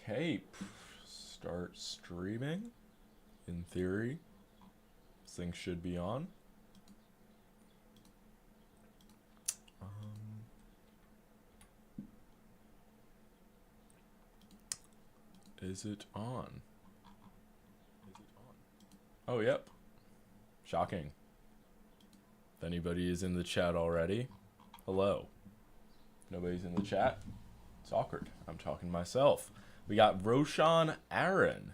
Okay, start streaming. In theory, things should be on. Is it on? Oh, yep. Shocking. If anybody is in the chat already, hello. Nobody's in the chat. It's awkward. I'm talking to myself. We got Roshan Aaron.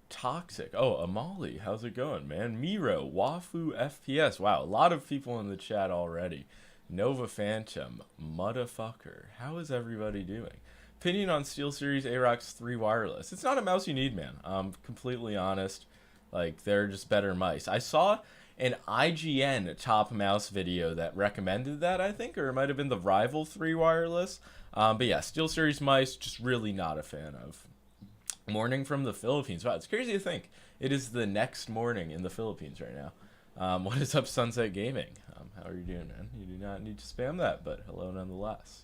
Toxic. Oh, Amali. How's it going, man? Miro. Wafu FPS. Wow, a lot of people in the chat already. Nova Phantom. Motherfucker. How is everybody doing? Opinion on SteelSeries Arox 3 wireless. It's not a mouse you need, man. I'm completely honest. Like, they're just better mice. I saw an IGN top mouse video that recommended that, I think, or it might have been the Rival 3 wireless. But yeah, SteelSeries mice, just really not a fan of. Morning from the Philippines. Wow, it's crazy to think it is the next morning in the Philippines right now. What is up, Sunset Gaming? How are you doing, man? You do not need to spam that, but hello nonetheless.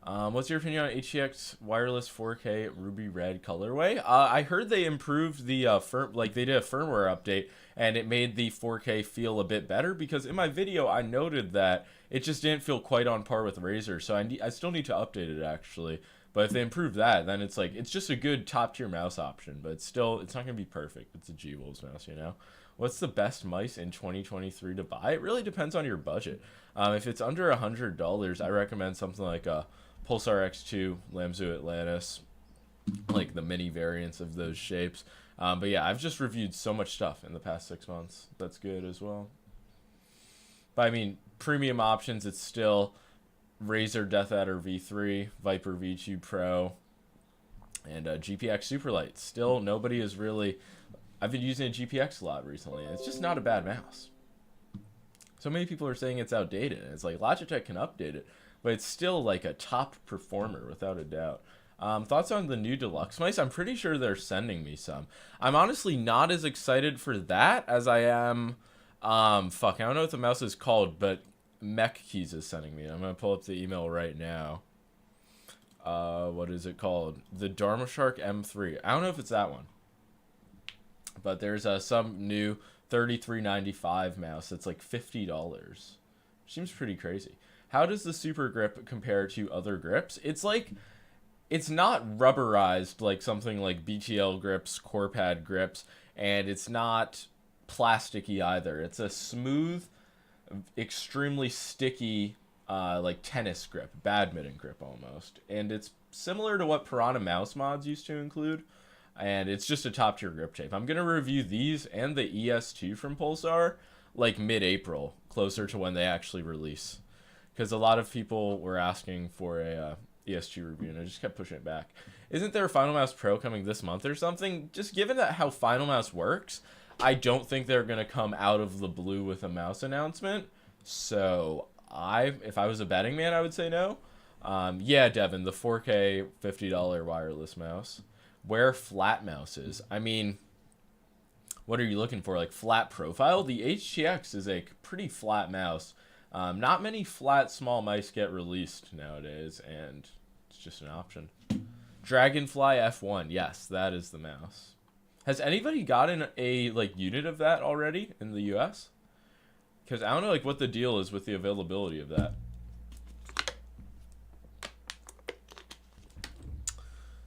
What's your opinion on HTX wireless 4K Ruby Red colorway? I heard they improved the they did a firmware update and it made the 4K feel a bit better, because in my video I noted that it just didn't feel quite on par with Razer, so I still need to update it actually. But if they improve that, then it's like, it's just a good top tier mouse option, but it's not gonna be perfect. It's a G-Wolves mouse, you know. What's the best mice in 2023 to buy? It really depends on your budget. If it's under $100, I recommend something like a Pulsar X2, Lamzu Atlantis, like the mini variants of those shapes. But yeah, I've just reviewed so much stuff in the past 6 months. That's good as well. But I mean, premium options, it's still Razer Death Adder V3, Viper V2 Pro, and GPX Superlight. Still, nobody is really... I've been using a GPX a lot recently, and it's just not a bad mouse. So many people are saying it's outdated, and it's like Logitech can update it, but it's still like a top performer without a doubt. Thoughts on the new deluxe mice? I'm pretty sure they're sending me some. I'm honestly not as excited for that as I am... fuck, I don't know what the mouse is called, but Mech Keys is sending me. I'm going to pull up the email right now. What is it called? The Dharma Shark M3. I don't know if it's that one. But there's some new $33.95 mouse that's like $50. Seems pretty crazy. How does the Super Grip compare to other grips? It's like, it's not rubberized like something like BTL grips, CorePad grips, and it's not plasticky either. It's a smooth, extremely sticky, like tennis grip, badminton grip almost. And it's similar to what Piranha Mouse Mods used to include. And it's just a top tier grip tape. I'm going to review these and the ES2 from Pulsar like mid-April, closer to when they actually release. Because a lot of people were asking for a ES2 review, and I just kept pushing it back. Isn't there a Final Mouse Pro coming this month or something? Just given that how Final Mouse works, I don't think they're going to come out of the blue with a mouse announcement. So if I was a betting man, I would say no. Yeah, Devin, the 4K $50 wireless mouse. Wear flat mouses. I mean, what are you looking for? Like flat profile? The HTX is a pretty flat mouse. Not many flat small mice get released nowadays, and it's just an option. Dragonfly F1. Yes, that is the mouse. Has anybody gotten a like unit of that already in the US? Because I don't know like what the deal is with the availability of that.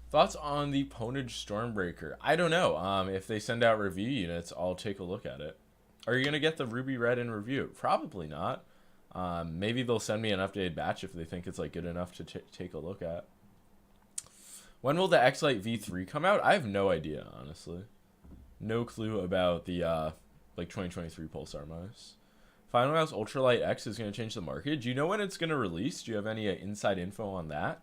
Thoughts on the Ponage Stormbreaker? I don't know. If they send out review units, I'll take a look at it. Are you going to get the Ruby Red in review? Probably not. Maybe they'll send me an updated batch if they think it's like good enough to take a look at. When will the X-Lite V3 come out? I have no idea, honestly. No clue about the like 2023 Pulsar mouse. Final Mouse Ultralight X is going to change the market. Do you know when it's going to release? Do you have any inside info on that?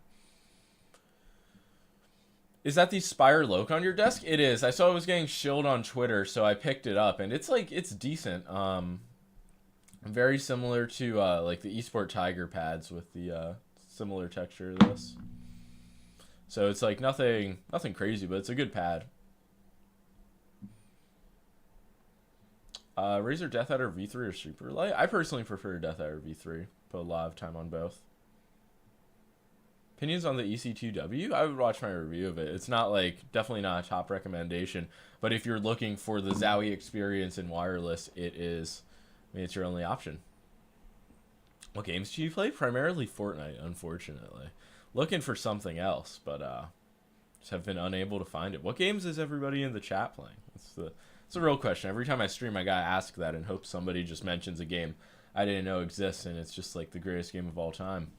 Is that the Spire Loke on your desk? It is. I saw it was getting shilled on Twitter, so I picked it up, and it's like, it's decent. Very similar to like the eSport Tiger pads with the similar texture to this. So it's like nothing crazy, but it's a good pad. Razer Death Adder V3 or Superlight? I personally prefer Death Adder V3. Put a lot of time on both. Opinions on the EC2W? I would watch my review of it. It's not like, definitely not a top recommendation, but if you're looking for the Zowie experience in wireless, it is, I mean, it's your only option. What games do you play? Primarily Fortnite, unfortunately. Looking for something else, but just have been unable to find it. What games is everybody in the chat playing? It's the real question. Every time I stream, I gotta ask that and hope somebody just mentions a game I didn't know exists, and it's just like the greatest game of all time.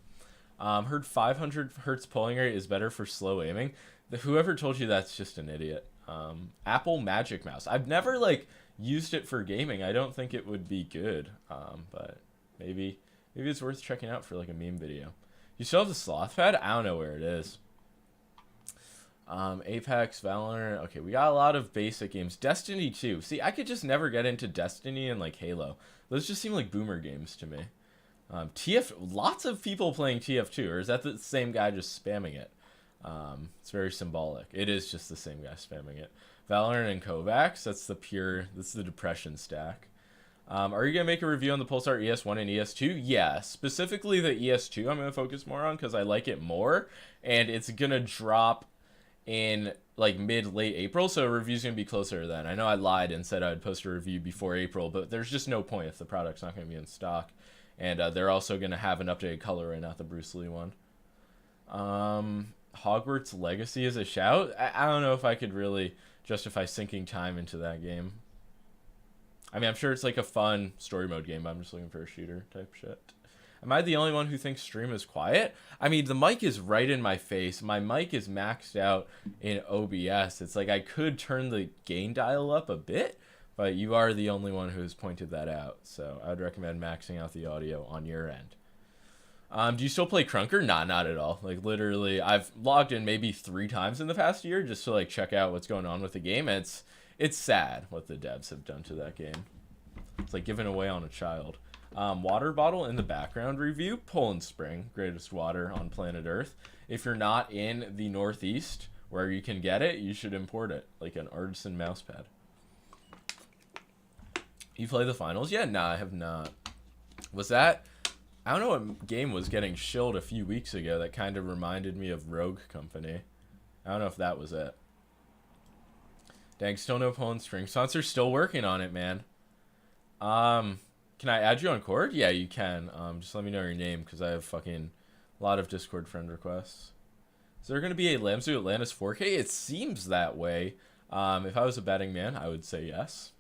Heard 500 hertz polling rate is better for slow aiming. Whoever told you that's just an idiot. Apple Magic Mouse. I've never like used it for gaming. I don't think it would be good. But maybe it's worth checking out for like a meme video. You still have the sloth pad? I don't know where it is. Apex, Valorant. Okay, we got a lot of basic games. Destiny 2. See, I could just never get into Destiny and like Halo. Those just seem like boomer games to me. TF, lots of people playing TF2, or is that the same guy just spamming it? It's very symbolic. It is just the same guy spamming it. Valorant and Kovacs, that's the depression stack. Are you going to make a review on the Pulsar ES1 and ES2? Yeah, specifically the ES2 I'm going to focus more on because I like it more, and it's going to drop in like mid-late April, so a review's going to be closer to then. I know I lied and said I'd post a review before April, but there's just no point if the product's not going to be in stock. And they're also going to have an updated colorway, not the Bruce Lee one. Hogwarts Legacy is a shout. I don't know if I could really justify sinking time into that game. I mean, I'm sure it's like a fun story mode game, but I'm just looking for a shooter type shit. Am I the only one who thinks stream is quiet? I mean, the mic is right in my face. My mic is maxed out in OBS. It's like I could turn the gain dial up a bit, but you are the only one who's pointed that out. So I would recommend maxing out the audio on your end. Do you still play Crunker? Nah, not at all. Like literally, I've logged in maybe 3 times in the past year just to like check out what's going on with the game. And it's sad what the devs have done to that game. It's like giving away on a child. Water bottle in the background review. Poland Spring, greatest water on planet Earth. If you're not in the Northeast where you can get it, you should import it, like an artisan mousepad. You play the finals? Yeah, nah, I have not. Was that... I don't know what game was getting shilled a few weeks ago that kind of reminded me of Rogue Company. I don't know if that was it. Dang, still no Poland Spring sponsor. Still working on it, man. Can I add you on Cord? Yeah, you can. Just let me know your name because I have fucking a lot of Discord friend requests. Is there going to be a Lamzu Atlantis 4K? It seems that way. If I was a betting man, I would say yes.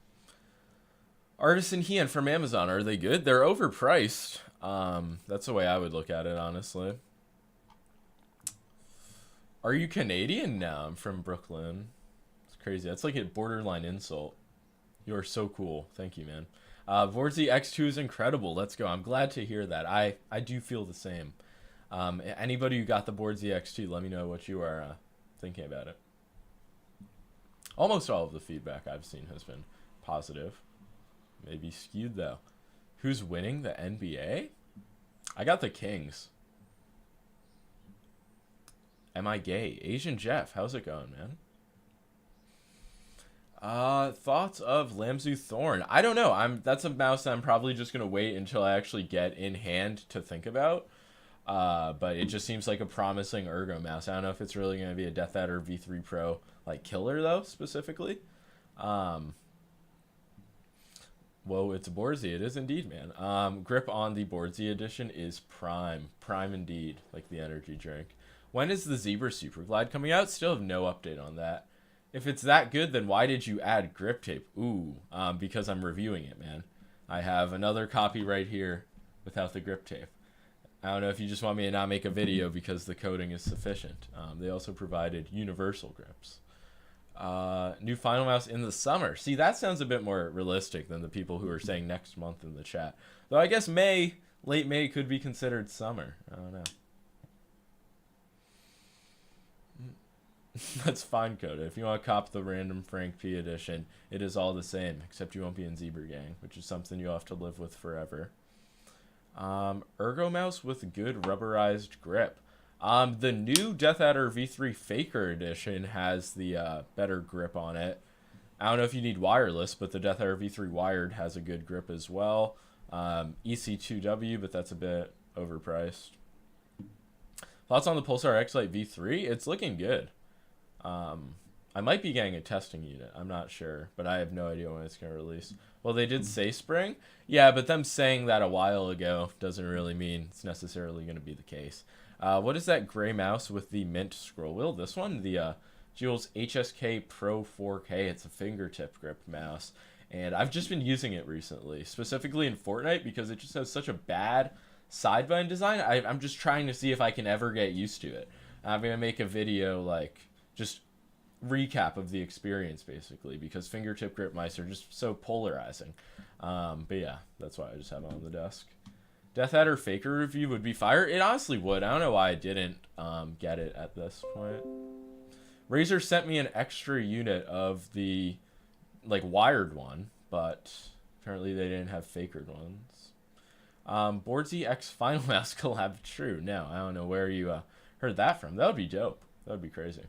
Artisan Heian from Amazon, are they good? They're overpriced. That's the way I would look at it, honestly. Are you Canadian? No, I'm from Brooklyn. It's crazy. That's like a borderline insult. You are so cool. Thank you, man. Vorzi X2 is incredible. Let's go. I'm glad to hear that. I do feel the same. Anybody who got the Vorzi X2, let me know what you are thinking about it. Almost all of the feedback I've seen has been positive. Maybe skewed, though. Who's winning the NBA? I got the Kings. Am I gay? Asian Jeff, how's it going, man? Thoughts of Lamzu Thorn? I don't know. That's a mouse that I'm probably just gonna wait until I actually get in hand to think about. But it just seems like a promising ergo mouse. I don't know if it's really gonna be a Death Adder V3 Pro like killer though, specifically. Whoa, it's a Borzi. It is indeed, man. Grip on the Borzi edition is prime. Prime indeed, like the energy drink. When is the Zebra Super Glide coming out? Still have no update on that. If it's that good, then why did you add grip tape? Ooh, because I'm reviewing it, man. I have another copy right here without the grip tape. I don't know if you just want me to not make a video because the coating is sufficient. They also provided universal grips. New Final Mouse in the summer. See, that sounds a bit more realistic than the people who are saying next month in the chat. Though I guess May, late May could be considered summer. I don't know. That's fine, Coda. If you want to cop the random Frank P edition, it is all the same, except you won't be in Zebra Gang, which is something you'll have to live with forever. Ergo mouse with good rubberized grip. The new Death Adder V3 Faker edition has the better grip on it. I don't know if you need wireless, but the Death Adder V3 wired has a good grip as well. EC2W, but that's a bit overpriced. Thoughts on the Pulsar X Lite V3? It's looking good. I might be getting a testing unit. I'm not sure, but I have no idea when it's going to release. Well, they did say spring. Yeah, but them saying that a while ago doesn't really mean it's necessarily going to be the case. What is that gray mouse with the mint scroll wheel? This one, the Jules HSK Pro 4K. It's a fingertip grip mouse. And I've just been using it recently, specifically in Fortnite, because it just has such a bad sideband design. I'm just trying to see if I can ever get used to it. I'm going to make a video, like, just recap of the experience, basically, because fingertip grip mice are just so polarizing. But yeah, that's why I just have it on the desk. Death Adder Faker review would be fire. It honestly would. I don't know why I didn't get it at this point. Razer sent me an extra unit of the like wired one, but apparently they didn't have fakered ones. Boardsy X Final Mouse collab. True. No, I don't know where you heard that from. That would be dope. That would be crazy.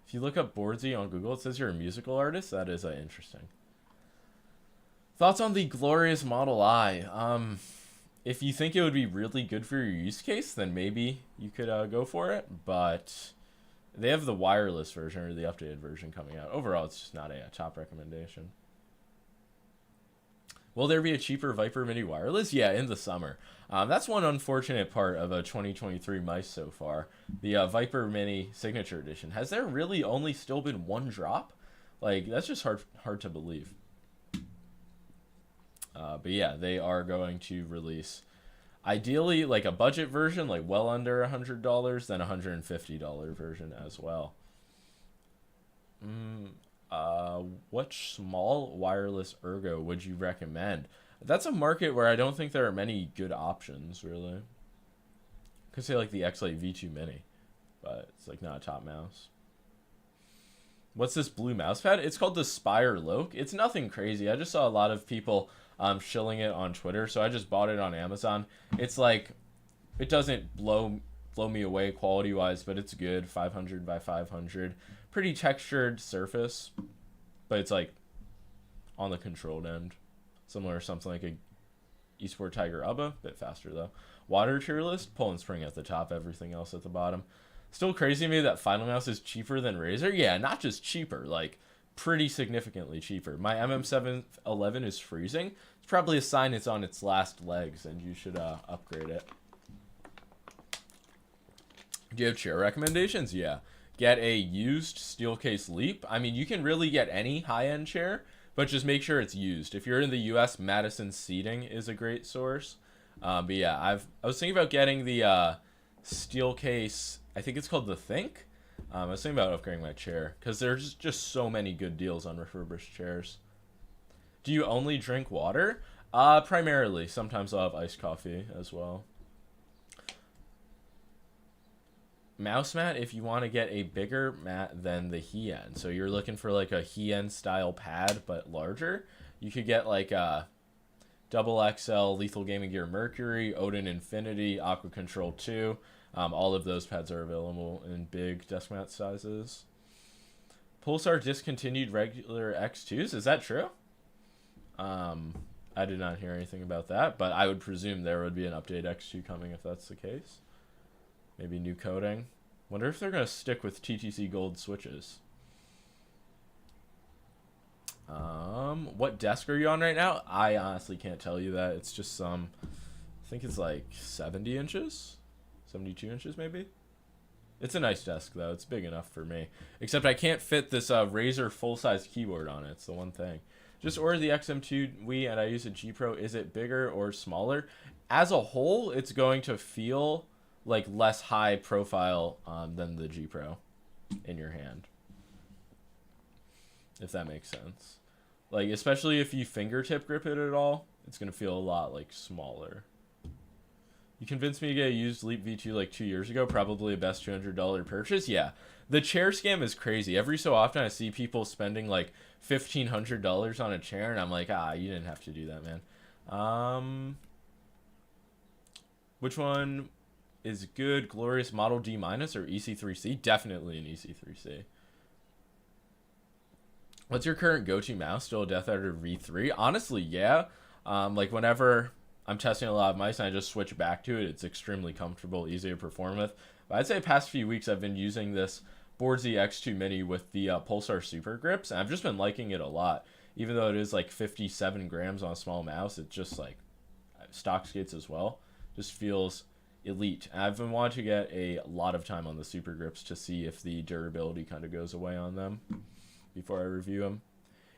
If you look up Boardsy on Google, it says you're a musical artist. That is interesting. Thoughts on the glorious Model I? If you think it would be really good for your use case, then maybe you could go for it. But they have the wireless version or the updated version coming out. Overall, it's just not a top recommendation. Will there be a cheaper Viper Mini wireless? Yeah, in the summer. That's one unfortunate part of a 2023 mice so far. The Viper Mini Signature Edition. Has there really only still been one drop? Like, that's just hard to believe. But yeah, they are going to release, ideally, like a budget version, like well under $100, then $150 version as well. What small wireless ergo would you recommend? That's a market where I don't think there are many good options, really. Could say like the X-Lite V2 Mini, but it's like not a top mouse. What's this blue mouse pad? It's called the Spire Loke. It's nothing crazy. I just saw a lot of people shilling it on Twitter, so I just bought it on Amazon. It's like, it doesn't blow me away quality-wise, but it's good. 500 by 500. Pretty textured surface, but it's like on the controlled end. Similar to something like a Esport Tiger Ubba, bit faster though. Water tier list, pull and spring at the top, everything else at the bottom. Still crazy to me that Final Mouse is cheaper than Razer. Yeah, not just cheaper, like pretty significantly cheaper. My MM711 is freezing. It's probably a sign it's on its last legs and you should upgrade it. Do you have chair recommendations? Yeah. Get a used Steelcase Leap. I mean, you can really get any high-end chair, but just make sure it's used. If you're in the US, Madison Seating is a great source. But yeah, I was thinking about getting the Steelcase, I think it's called the Think. I was thinking about upgrading my chair because there's just so many good deals on refurbished chairs. Do you only drink water? Primarily. Sometimes I'll have iced coffee as well. Mouse mat, if you want to get a bigger mat than the Hien. So you're looking for like a Hien style pad, but larger. You could get like a Double XL Lethal Gaming Gear Mercury, Odin Infinity, Aqua Control 2. All of those pads are available in big desk mat sizes. Pulsar discontinued regular X2s. Is that true? I did not hear anything about that, but I would presume there would be an update X2 coming if that's the case. Maybe new coding. Wonder if they're going to stick with TTC Gold switches. What desk are you on right now? I honestly can't tell you that. It's just some, I think it's like 70 inches? 72 inches maybe? It's a nice desk though. It's big enough for me. Except I can't fit this Razer full-size keyboard on it. It's the one thing. Just ordered the XM2 Wii and I use a G Pro. Is it bigger or smaller? As a whole, it's going to feel like less high profile than the G Pro in your hand. If that makes sense. Like, especially if you fingertip grip it at all, it's going to feel a lot, like, smaller. You convinced me to get a used Leap V2 like 2 years ago. Probably a best $200 purchase. Yeah. The chair scam is crazy. Every so often I see people spending like $1,500 on a chair, and I'm like, you didn't have to do that, man. Which one is good? Glorious Model D- or EC3C? Definitely an EC3C. What's your current go-to mouse? Still a Death Adder V3? Honestly, yeah. Like whenever I'm testing a lot of mice and I just switch back to it. It's extremely comfortable, easy to perform with. But I'd say past few weeks I've been using this Boardsy X2 Mini with the Pulsar Super Grips, and I've just been liking it a lot. Even though it is like 57 grams on a small mouse, it's just like stock skates as well. Just feels elite. And I've been wanting to get a lot of time on the Super Grips to see if the durability kind of goes away on them before I review them.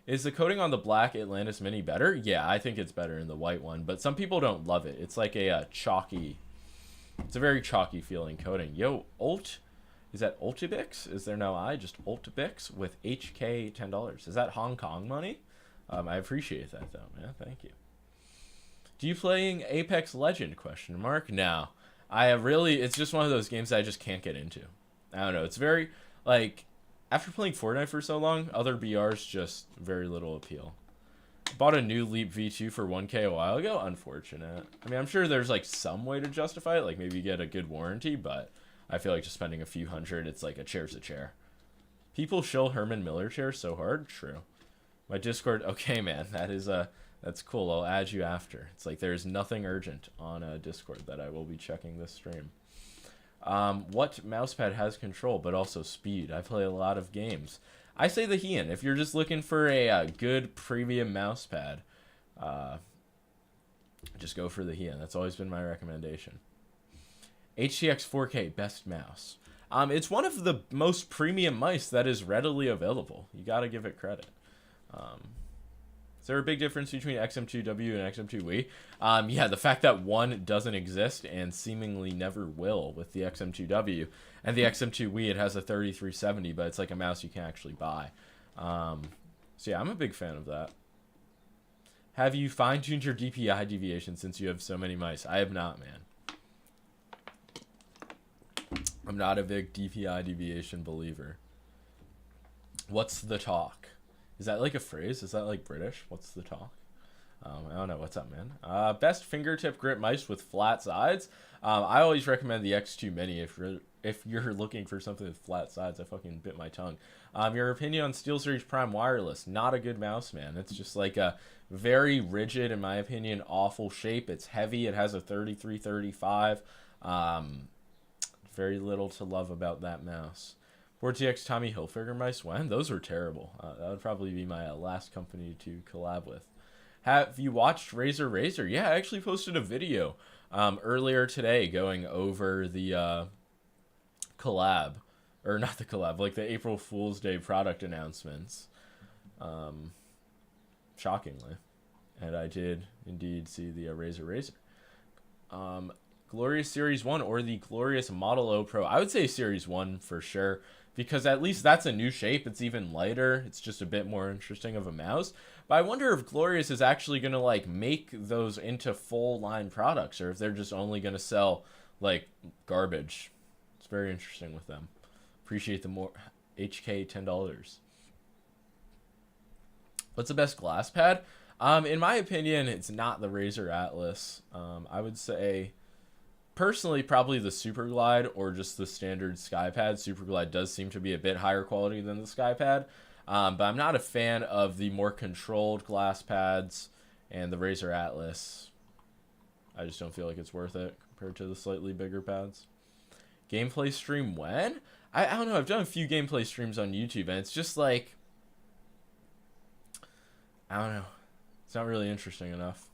Is the coating on the black Atlantis Mini better? Yeah, I think it's better in the white one, but some people don't love it. It's like a chalky, it's a very chalky feeling coating. Yo, is that Ultibix? Is there no I? Just Ultibix with HK $10. Is that Hong Kong money? I appreciate that though, man. Thank you. Do you playing Apex Legend? Question mark. No, I have really. It's just one of those games that I just can't get into. I don't know. It's very like. After playing Fortnite for so long, other BRs just very little appeal. Bought a new Leap V2 for 1K a while ago. Unfortunate. I mean, I'm sure there's like some way to justify it. Like maybe you get a good warranty, but I feel like just spending a few hundred, it's like a chair's a chair. People shill Herman Miller chairs so hard. True. My Discord. Okay, man. That's cool. I'll add you after. It's like there's nothing urgent on Discord that I will be checking this stream. What mousepad has control but also speed? I play a lot of games. I say the Heian. If you're just looking for a good premium mousepad, just go for the Heian. That's always been my recommendation. HTX 4K best mouse. It's one of the most premium mice that is readily available. You gotta give it credit. Is there a big difference between XM2W and XM2W? Yeah, the fact that one doesn't exist and seemingly never will with the XM2W. And the XM2W, it has a 3370, but it's like a mouse you can actually buy. So yeah, I'm a big fan of that. Have you fine-tuned your DPI deviation since you have so many mice? I have not, man. I'm not a big DPI deviation believer. What's the talk? Is that like a phrase? Is that like British? What's the talk? I don't know. What's up, man? Best fingertip grip mice with flat sides. I always recommend the X2 Mini if you're looking for something with flat sides. I fucking bit my tongue. Your opinion on SteelSeries Prime Wireless? Not a good mouse, man. It's just like a very rigid, in my opinion, awful shape. It's heavy. It has a 3335. Very little to love about that mouse. 4TX Tommy Hilfiger mice, when? Those were terrible. That would probably be my last company to collab with. Have you watched Razer? Yeah, I actually posted a video earlier today going over the collab. Or not the collab, like the April Fool's Day product announcements. Shockingly. And I did indeed see the Razer. Glorious Series 1 or the Glorious Model O Pro. I would say Series 1 for sure. Because at least that's a new shape. It's even lighter. It's just a bit more interesting of a mouse. But I wonder if Glorious is actually going to like make those into full line products, or if they're just only going to sell like garbage. It's very interesting with them. Appreciate the more HK $10. What's the best glass pad? In my opinion, it's not the Razer Atlas. I would say personally, probably the Superglide or just the standard SkyPad. Superglide does seem to be a bit higher quality than the SkyPad, but I'm not a fan of the more controlled glass pads and the Razer Atlas. I just don't feel like it's worth it compared to the slightly bigger pads. Gameplay stream when? I don't know. I've done a few gameplay streams on YouTube, and it's just like, I don't know. It's not really interesting enough.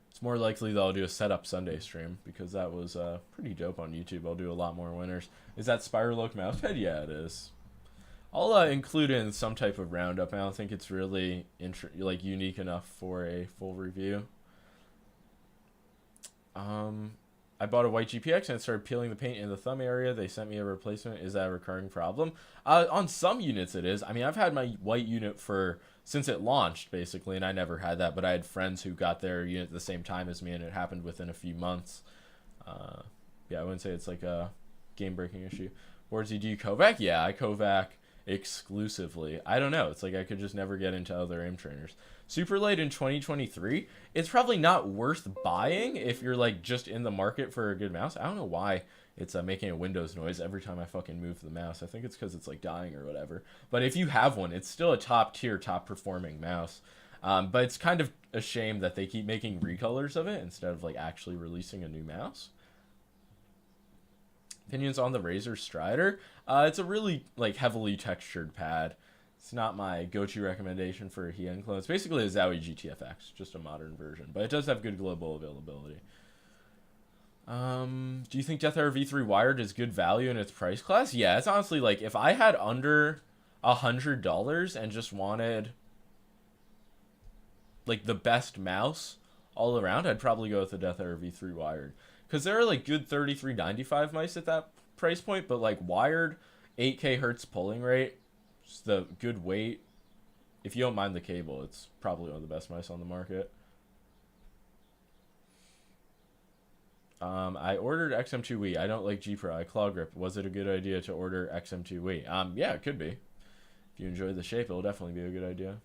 It's more likely that I'll do a setup Sunday stream because that was pretty dope on YouTube. I'll do a lot more winners. Is that Spiral Oak Mousepad? Yeah, it is. I'll include it in some type of roundup. I don't think it's really unique enough for a full review. I bought a white GPX and it started peeling the paint in the thumb area. They sent me a replacement. Is that a recurring problem? On some units it is. I mean, I've had my white unit since it launched, basically, and I never had that, but I had friends who got their unit at the same time as me, and it happened within a few months. Yeah, I wouldn't say it's like a game-breaking issue. Boardsy, do you Kovac? Yeah, I Kovac exclusively. I don't know. It's like I could just never get into other aim trainers. Super late in 2023. It's probably not worth buying if you're like just in the market for a good mouse. I don't know why it's making a Windows noise every time I fucking move the mouse. I think it's because it's like dying or whatever. But if you have one, it's still a top tier, top performing mouse. But it's kind of a shame that they keep making recolors of it instead of like actually releasing a new mouse. Opinions on the Razer Strider? It's a really like heavily textured pad. It's not my go-to recommendation for a Hien clone. It's basically a Zowie GTFX, just a modern version, but it does have good global availability. Do you think Death Hour V3 wired is good value in its price class? Yeah, it's honestly like if I had under $100 and just wanted like the best mouse all around, I'd probably go with the Death Hour V3 wired. Because there are like good 3395 mice at that price point, but like wired 8K hertz pulling rate, just the good weight. If you don't mind the cable, it's probably one of the best mice on the market. I ordered XM2 Wii. I don't like G Pro. I claw grip. Was it a good idea to order XM2 Wii? Yeah, it could be. If you enjoy the shape, it'll definitely be a good idea.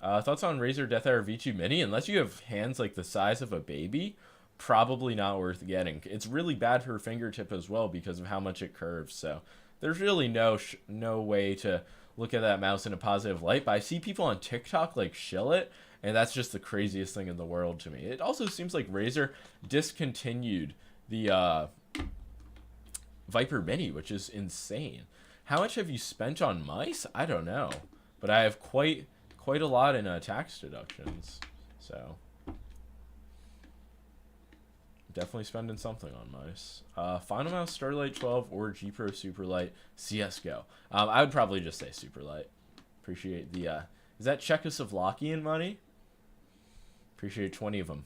Thoughts on Razer Death Hour V2 Mini? Unless you have hands like the size of a baby, probably not worth getting. It's really bad for fingertip as well because of how much it curves. So there's really no way to look at that mouse in a positive light. But I see people on TikTok like shill it, and that's just the craziest thing in the world to me. It also seems like Razer discontinued the Viper Mini, which is insane. How much have you spent on mice? I don't know, but I have quite a lot in tax deductions. So definitely spending something on mice. Final Mouse Starlight 12 or G Pro Superlight CSGO. I would probably just say Superlight. Appreciate the is that Czechoslovakian money? Appreciate 20 of them.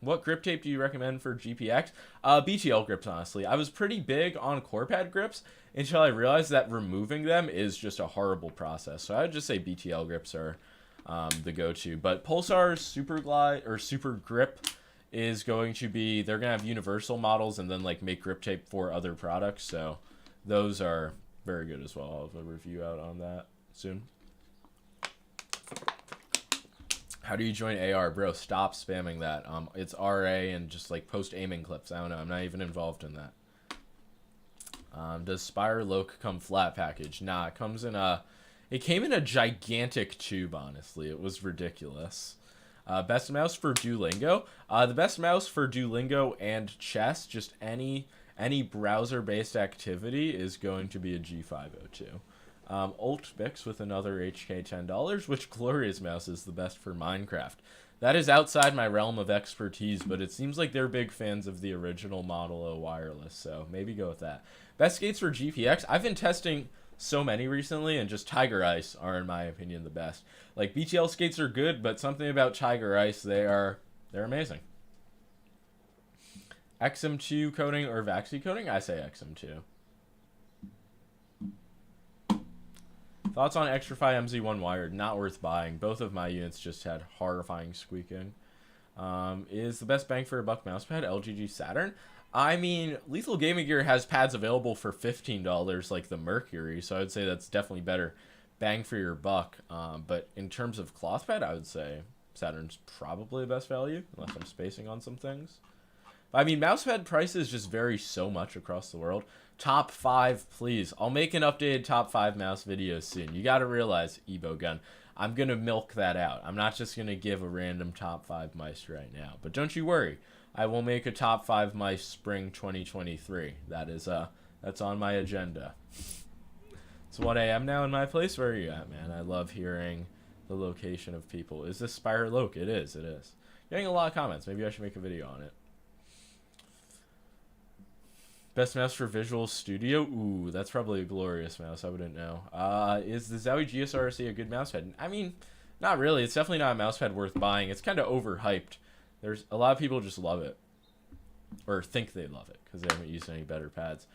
What grip tape do you recommend for GPX? BTL grips, honestly. I was pretty big on core pad grips until I realized that removing them is just a horrible process. So I would just say BTL grips are the go-to. But Pulsar's Super Glide or Super Grip is going to be, they're going to have universal models and then like make grip tape for other products. So those are very good as well. I'll have a review out on that soon. How do you join AR? Bro, stop spamming that. It's RA and just like post aiming clips. I don't know. I'm not even involved in that. Does Spire Loc come flat package? Nah, it comes in a... It came in a gigantic tube, honestly. It was ridiculous. Best mouse for Duolingo? The best mouse for Duolingo and chess, just any browser-based activity, is going to be a G502. Alt Bix with another HK $10. Which Glorious mouse is the best for Minecraft? That is outside my realm of expertise, but it seems like they're big fans of the original Model O wireless, so maybe go with that. Best skates for GPX? I've been testing so many recently, and just Tiger Ice are, in my opinion, the best. Like, BTL skates are good, but something about Tiger Ice, they're amazing. XM2 coating or Vaxi coating? I say XM2. Thoughts on Extrafy MZ1 wired? Not worth buying. Both of my units just had horrifying squeaking. Is the best bang for a buck mousepad LGG Saturn? I mean, Lethal Gaming Gear has pads available for $15 like the Mercury, so I would say that's definitely better bang for your buck. But in terms of cloth pad, I would say Saturn's probably the best value, unless I'm spacing on some things. But, I mean, mousepad prices just vary so much across the world. Top 5, please. I'll make an updated top 5 mouse video soon. You gotta realize, Ebo Gun, I'm gonna milk that out. I'm not just gonna give a random top 5 mice right now. But don't you worry. I will make a top 5 mice spring 2023. That is, that's on my agenda. It's 1 a.m. now in my place. Where are you at, man? I love hearing the location of people. Is this Spire Loc? It is, it is. Getting a lot of comments. Maybe I should make a video on it. Best mouse for Visual Studio? Ooh, that's probably a Glorious mouse. I wouldn't know. Is the Zowie GSRC a good mousepad? I mean, not really. It's definitely not a mousepad worth buying. It's kind of overhyped. There's a lot of people just love it. Or think they love it, because they haven't used any better pads.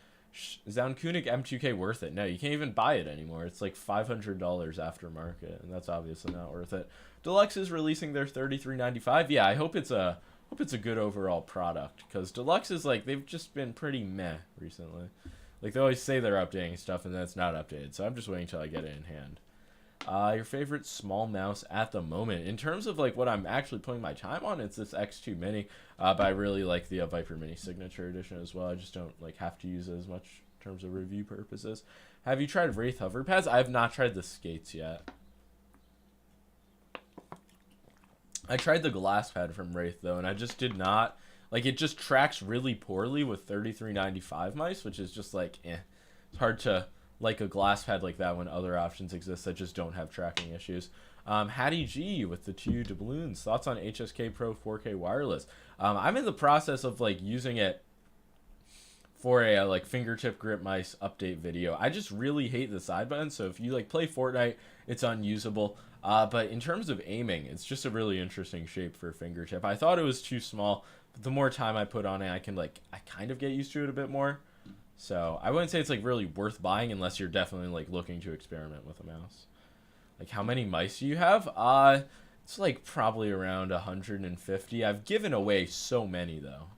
Is Zaunkunig M2K worth it? No, you can't even buy it anymore. It's like $500 aftermarket, and that's obviously not worth it. Deluxe is releasing their $33.95. Yeah, I hope it's a good overall product, because Deluxe is like, they've just been pretty meh recently. Like, they always say they're updating stuff, and then it's not updated, so I'm just waiting until I get it in hand. Your favorite small mouse at the moment? In terms of like what I'm actually putting my time on, it's this X2 Mini, but I really like the Viper Mini Signature Edition as well. I just don't like have to use it as much in terms of review purposes. Have you tried Wraith hover pads? I have not tried the skates yet. I tried the glass pad from Wraith though, and I just did not like it. Just tracks really poorly with 3395 mice, which is just like It's hard to like a glass pad like that when other options exist that just don't have tracking issues. Hattie G with the 2 doubloons. Thoughts on HSK Pro 4K wireless? I'm in the process of like using it for a like fingertip grip mice update video. I just really hate the side button, so if you like play Fortnite, it's unusable. But in terms of aiming, it's just a really interesting shape for a fingertip. I thought it was too small, but the more time I put on it, I kind of get used to it a bit more. So I wouldn't say it's like really worth buying unless you're definitely like looking to experiment with a mouse. Like, how many mice do you have? It's like probably around 150. I've given away so many though.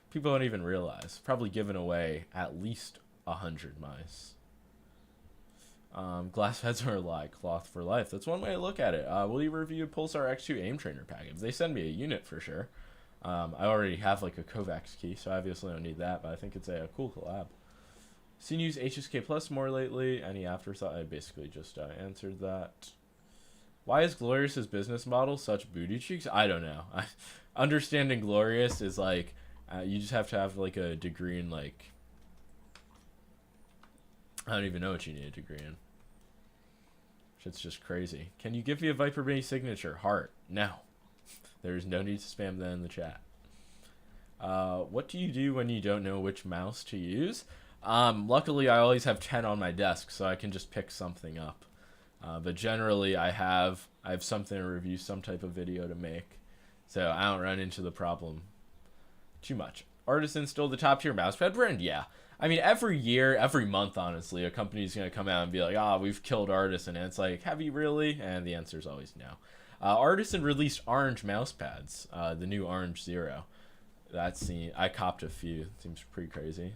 People don't even realize. Probably given away at least 100 mice. Glass heads are like cloth for life. That's one way to look at it. Will you review Pulsar X2 Aim Trainer pack? If they send me a unit for sure. I already have like a Kovacs key, so I obviously don't need that, but I think it's a cool collab. Seen you use HSK Plus more lately. Any afterthought? I basically just answered that. Why is Glorious's business model such booty cheeks? I don't know. Understanding Glorious is like, you just have to have like a degree in like, I don't even know what you need a degree in. Shit's just crazy. Can you give me a Viper Bay signature? Heart. No. There's no need to spam that in the chat. What do you do when you don't know which mouse to use? Luckily, I always have 10 on my desk, so I can just pick something up. But generally, I have something to review, some type of video to make, so I don't run into the problem too much. Artisan still the top tier mousepad brand? Yeah. I mean, every year, every month, honestly, a company's going to come out and be like, we've killed Artisan. And it's like, have you really? And the answer is always no. Artisan released orange mousepads, the new Orange Zero. I copped a few. Seems pretty crazy.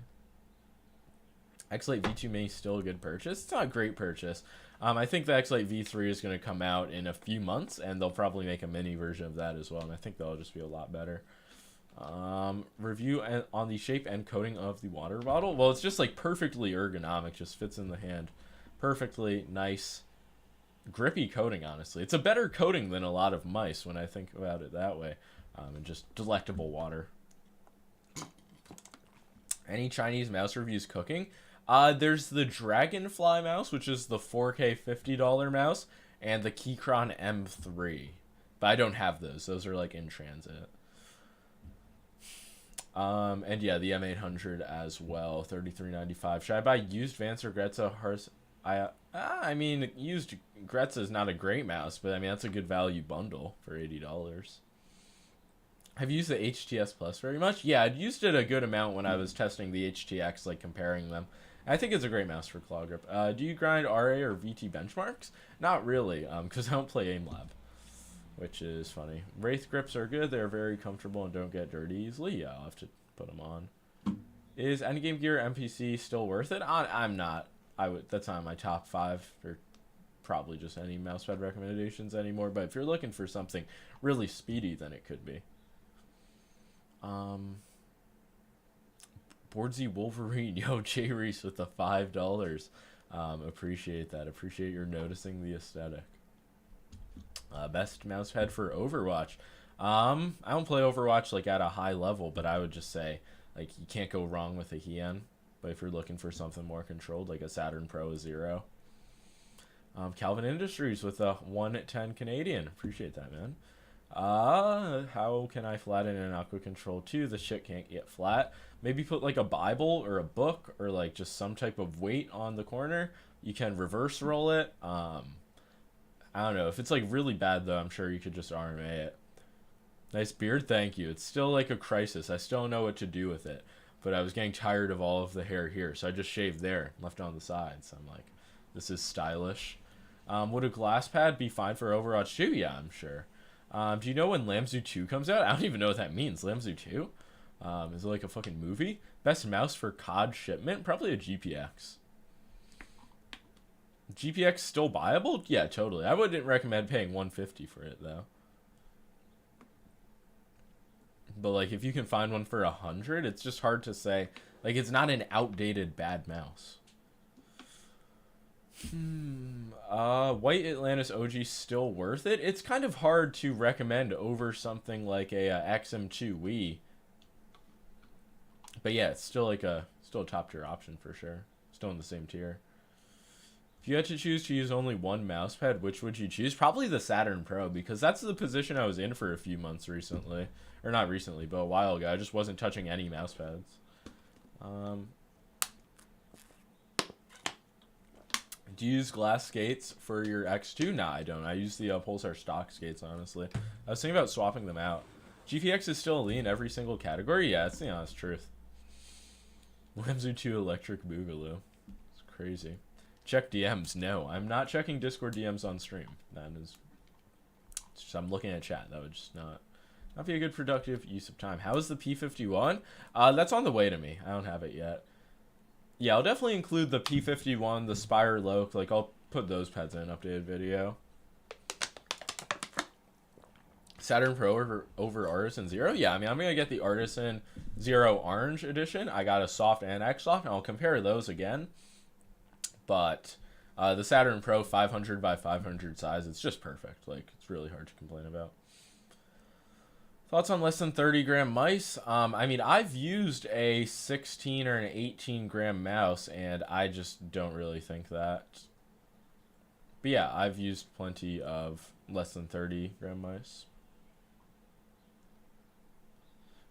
X-Lite V2 Mini still a good purchase. It's not a great purchase. I think the X-Lite V3 is going to come out in a few months, and they'll probably make a mini version of that as well, and I think that'll just be a lot better. Review on the shape and coating of the water bottle. Well, it's just like perfectly ergonomic, just fits in the hand. Perfectly nice, grippy coating, honestly. It's a better coating than a lot of mice when I think about it that way. And just delectable water. Any Chinese mouse reviews cooking? There's the Dragonfly mouse, which is the 4K $50 mouse, and the Keychron M3. But I don't have those. Those are like in transit. And yeah, the M800 as well, $33.95. Should I buy used Vance or Gretza? I mean, used Gretza is not a great mouse, but I mean, that's a good value bundle for $80. Have you used the HTS Plus very much? Yeah, I'd used it a good amount when I was testing the HTX, like comparing them. I think it's a great mouse for claw grip. Do you grind RA or VT benchmarks? Not really, because I don't play AimLab, which is funny. Wraith grips are good. They're very comfortable and don't get dirty easily. Yeah, I'll have to put them on. Is Endgame Gear MPC still worth it? I'm not. That's not my top 5 or probably just any mousepad recommendations anymore. But if you're looking for something really speedy, then it could be. Boardsy Wolverine, yo, Jay Reese with the $5. Appreciate that. Appreciate your noticing the aesthetic. Best mousepad for Overwatch. I don't play Overwatch like at a high level, but I would just say like you can't go wrong with a Heian. But if you're looking for something more controlled, like a Saturn Pro Zero. Calvin Industries with a 110 Canadian. Appreciate that, man. How can I flatten an Aqua Control 2? The shit can't get flat. Maybe put like a Bible or a book or like just some type of weight on the corner. You can reverse roll it. I don't know. If it's like really bad though, I'm sure you could just RMA it. Nice beard, thank you. It's still like a crisis. I still don't know what to do with it. But I was getting tired of all of the hair here, so I just shaved there, left on the sides. I'm like, this is stylish. Would a glass pad be fine for Overwatch 2? Yeah, I'm sure. Do you know when Lamzu 2 comes out? I don't even know what that means. Lamzu 2? Is it like a fucking movie? Best mouse for COD shipment? Probably a GPX. GPX still buyable? Yeah, totally. I wouldn't recommend paying $150 for it, though. But, like, if you can find one for $100, it's just hard to say. Like, it's not an outdated bad mouse. White Atlantis OG still worth it? It's kind of hard to recommend over something like a XM2 Wii. But yeah, it's still like still a top tier option for sure. Still in the same tier. If you had to choose to use only one mouse pad, which would you choose? Probably the Saturn Pro, because that's the position I was in for a few months recently. Or not recently, but a while ago. I just wasn't touching any mouse pads. Do you use glass skates for your X2? Nah, I don't. I use the Pulsar stock skates, honestly. I was thinking about swapping them out. GPX is still elite in every single category? Yeah, that's the honest truth. Whamzu 2 Electric Boogaloo. It's crazy. Check DMs. No, I'm not checking Discord DMs on stream. That is just, I'm looking at chat. That would just not be a good productive use of time. How is the P51? That's on the way to me. I don't have it yet. Yeah, I'll definitely include the P51, the Spire Loke. Like, I'll put those pads in an updated video. Saturn Pro over Artisan Zero? Yeah, I mean, I'm going to get the Artisan Zero Orange Edition. I got a soft and X-Soft, and I'll compare those again. But the Saturn Pro 500 by 500 size, it's just perfect. Like, it's really hard to complain about. Thoughts on less than 30 gram mice? I mean, I've used a 16 or an 18 gram mouse, and I just don't really think that. But yeah, I've used plenty of less than 30 gram mice.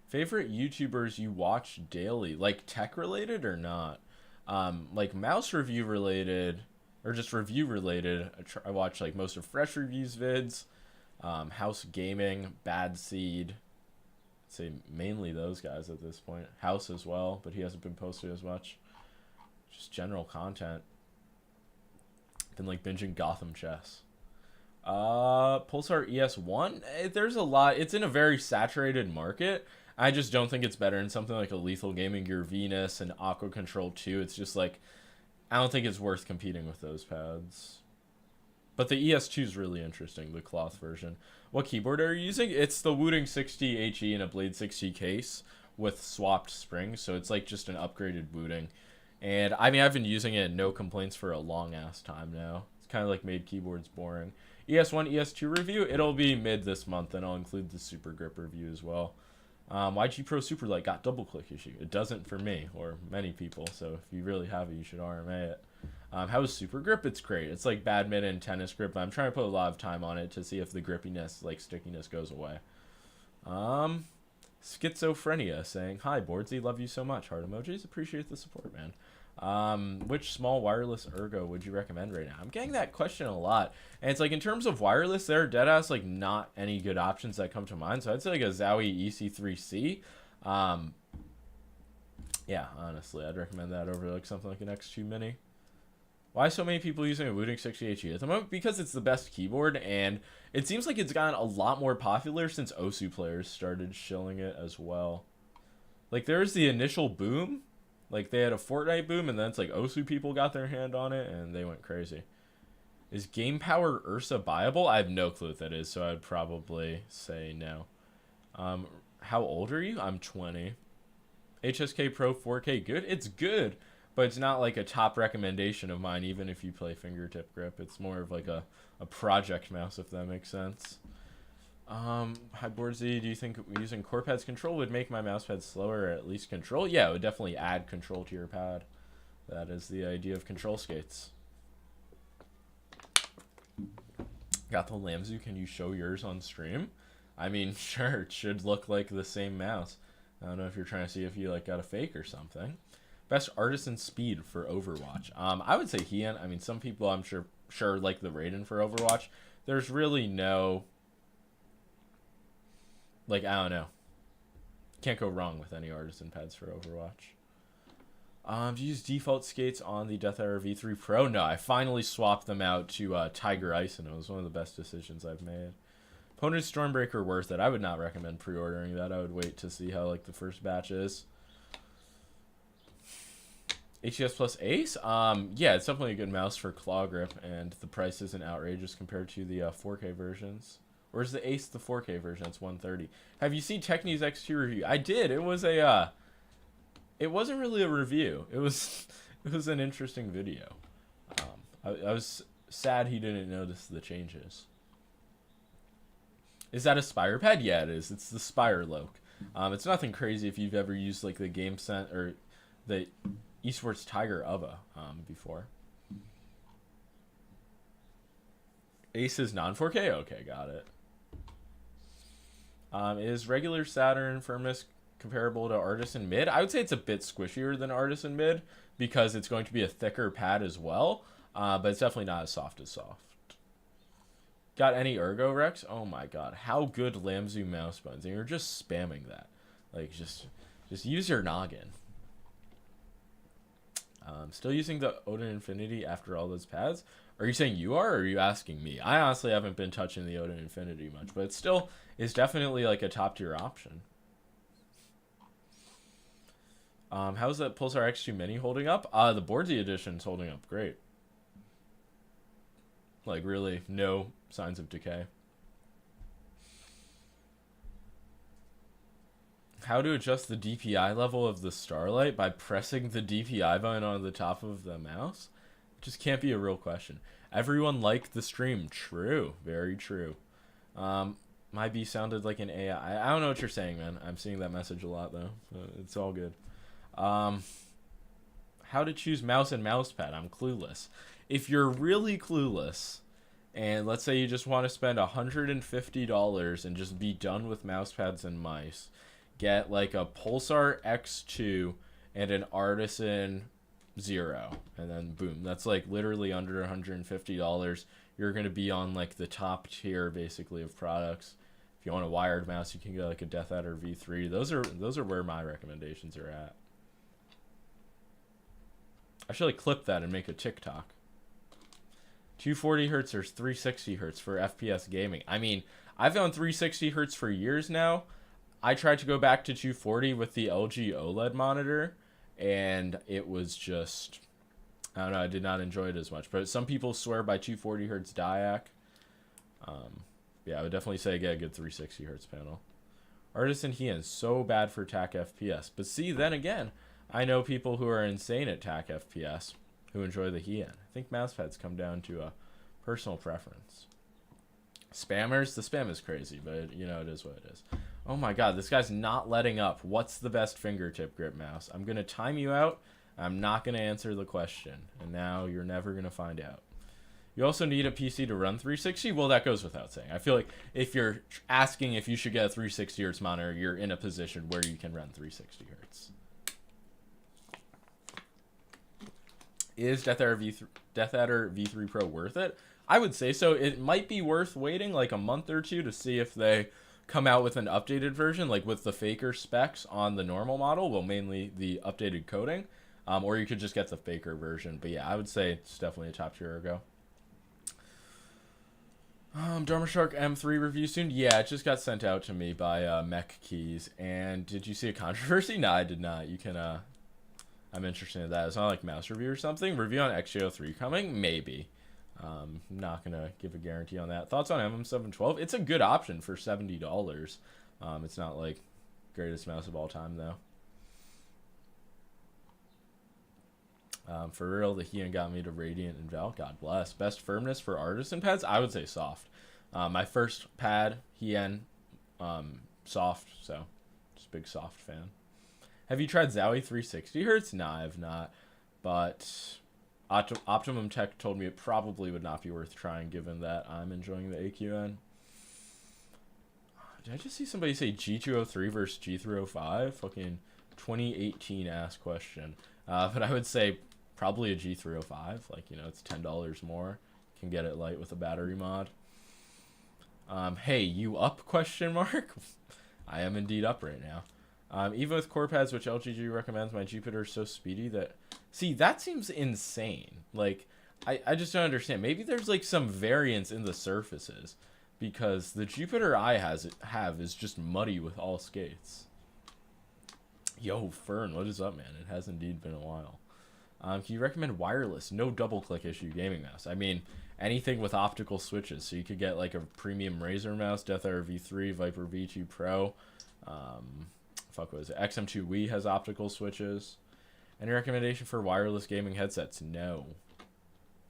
Favorite YouTubers you watch daily, like tech related or not? Like mouse review related, or just review related. I watch like most of Fresh Reviews vids. House Gaming, Bad Seed. I'd say mainly those guys at this point. House as well, but he hasn't been posted as much. Just general content. Been like binging Gotham Chess. Pulsar ES1. There's a lot. It's in a very saturated market. I just don't think it's better in something like a Lethal Gaming Gear Venus and Aqua Control 2. It's just like, I don't think it's worth competing with those pads. But the ES2 is really interesting, the cloth version. What keyboard are you using? It's the Wooting 60 HE in a Blade 60 case with swapped springs, so it's like just an upgraded Wooting. And I mean, I've been using it, no complaints for a long ass time now. It's kind of like made keyboards boring. ES1, ES2 review, it'll be mid this month, and I'll include the Super Grip review as well. YG Pro Superlight got double click issue. It doesn't for me or many people, so if you really have it, you should RMA it. How is Super Grip? It's great. It's like badminton, tennis grip, but I'm trying to put a lot of time on it to see if the grippiness, like stickiness, goes away. Schizophrenia saying, hi, Boardsy, love you so much. Heart emojis, appreciate the support, man. Which small wireless ergo would you recommend right now? I'm getting that question a lot. And it's like, in terms of wireless, there are deadass like not any good options that come to mind. So I'd say like a Zowie EC3C. Yeah, honestly, I'd recommend that over like something like an X2 Mini. Why so many people using a Wooting 60 HE at the moment? Because it's the best keyboard, and it seems like it's gotten a lot more popular since Osu players started shilling it as well. Like, there's the initial boom. Like, they had a Fortnite boom, and then it's like Osu people got their hand on it, and they went crazy. Is Game Power Ursa buyable? I have no clue what that is, so I'd probably say no. How old are you? I'm 20. HSK Pro 4K good? It's good, but it's not like a top recommendation of mine, even if you play fingertip grip. It's more of like a project mouse, if that makes sense. Hi, Boardsy, do you think using CorePad's control would make my mousepad slower, or at least control? Yeah, it would definitely add control to your pad. That is the idea of control skates. Got the Lamzu, can you show yours on stream? I mean, sure, it should look like the same mouse. I don't know if you're trying to see if you like got a fake or something. Best artisan speed for Overwatch. I would say Heian. I mean, some people I'm sure like the Raiden for Overwatch. There's really no, like, I don't know. Can't go wrong with any artisan pads for Overwatch. Do you use default skates on the Death Era V3 Pro? No, I finally swapped them out to Tiger Ice, and it was one of the best decisions I've made. Opponent Stormbreaker worth it. I would not recommend pre-ordering that. I would wait to see how like the first batch is. HES plus Ace? Yeah, it's definitely a good mouse for claw grip, and the price isn't outrageous compared to the 4K versions. Or is the Ace the 4K version? It's $130. Have you seen Techni's X2 review? I did. It was a it wasn't really a review. It was an interesting video. I was sad he didn't notice the changes. Is that a Spire pad? Yeah, it is. It's the Spire Loke. It's nothing crazy if you've ever used like the Game Sense or the Esports Tiger Ava before. Ace is non-4K? Okay, got it. Is regular Saturn firmness comparable to Artisan Mid? I would say it's a bit squishier than Artisan Mid because it's going to be a thicker pad as well, but it's definitely not as soft as soft. Got any Ergo Rex? Oh my god, how good Lamzu mouse buttons, and you're just spamming that. Like, just use your noggin. Still using the Odin Infinity after all those pads? Are you saying you are, or are you asking me? I honestly haven't been touching the Odin Infinity much, but it still is definitely like a top tier option. How's that Pulsar X2 Mini holding up? The Boardsy edition's holding up great. Like, really, no signs of decay. How to adjust the DPI level of the Starlight? By pressing the DPI button on the top of the mouse? It just can't be a real question. Everyone liked the stream. True. Very true. My B sounded like an AI. I don't know what you're saying, man. I'm seeing that message a lot, though. It's all good. How to choose mouse and mousepad? I'm clueless. If you're really clueless, and let's say you just want to spend $150 and just be done with mousepads and mice, get like a Pulsar X2 and an Artisan 0, and then boom, that's like literally under $150. You're going to be on like the top tier basically of products. If you want a wired mouse, you can get like a Death Adder V3. Those are where my recommendations are at. I should like clip that and make a TikTok. 240 hertz or 360 hertz for FPS gaming. I mean, I've gone 360 hertz for years now. I tried to go back to 240 with the LG OLED monitor, and it was just, I don't know, I did not enjoy it as much. But some people swear by 240 hertz DIAC. Yeah, I would definitely say get a good 360 hertz panel. Artisan Heian, so bad for TAC FPS. But see, then again, I know people who are insane at TAC FPS who enjoy the Heian. I think mousepads come down to a personal preference. Spammers, the spam is crazy, but you know, it is what it is. Oh my god, this guy's not letting up. What's the best fingertip grip mouse? I'm going to time you out. I'm not going to answer the question. And now you're never going to find out. You also need a PC to run 360? Well, that goes without saying. I feel like if you're asking if you should get a 360 hertz monitor, you're in a position where you can run 360 hertz. Is Death Adder V3 Pro worth it? I would say so. It might be worth waiting like a month or two to see if they come out with an updated version, like with the Faker specs on the normal model, well, mainly the updated coding, or you could just get the Faker version. But yeah, I would say it's definitely a top tier Ergo. Dharma Shark M3 review soon? Yeah, it just got sent out to me by Mech Keys. And did you see a controversy? No, I did not. You can, I'm interested in that. It's not like mouse review or something. Review on XJ03 coming? Maybe. Not gonna give a guarantee on that. Thoughts on MM712? It's a good option for $70. It's not like greatest mouse of all time though. For real, the Heian got me to Radiant and Val. God bless. Best firmness for Artisan pads? I would say soft. My first pad, Heian, soft. So, just a big soft fan. Have you tried Zowie 360 hertz? No, I have not. But Optimum Tech told me it probably would not be worth trying given that I'm enjoying the AQN. Did I just see somebody say G203 versus G305? Fucking 2018 ass question. But I would say probably a G305. Like, you know, it's $10 more. Can get it light with a battery mod. Hey, you up? Question mark. I am indeed up right now. Even with core pads, which LGG recommends, my Jupiter is so speedy that... See, that seems insane. Like, I just don't understand. Maybe there's, like, some variance in the surfaces. Because the Jupiter I have is just muddy with all skates. Yo, Fern, what is up, man? It has indeed been a while. Can you recommend wireless, no double-click issue gaming mouse? I mean, anything with optical switches. So you could get, like, a premium Razer mouse, Death Adder V3, Viper V2 Pro. Fuck, what is it? XM2 Wii has optical switches. Any recommendation for wireless gaming headsets? No.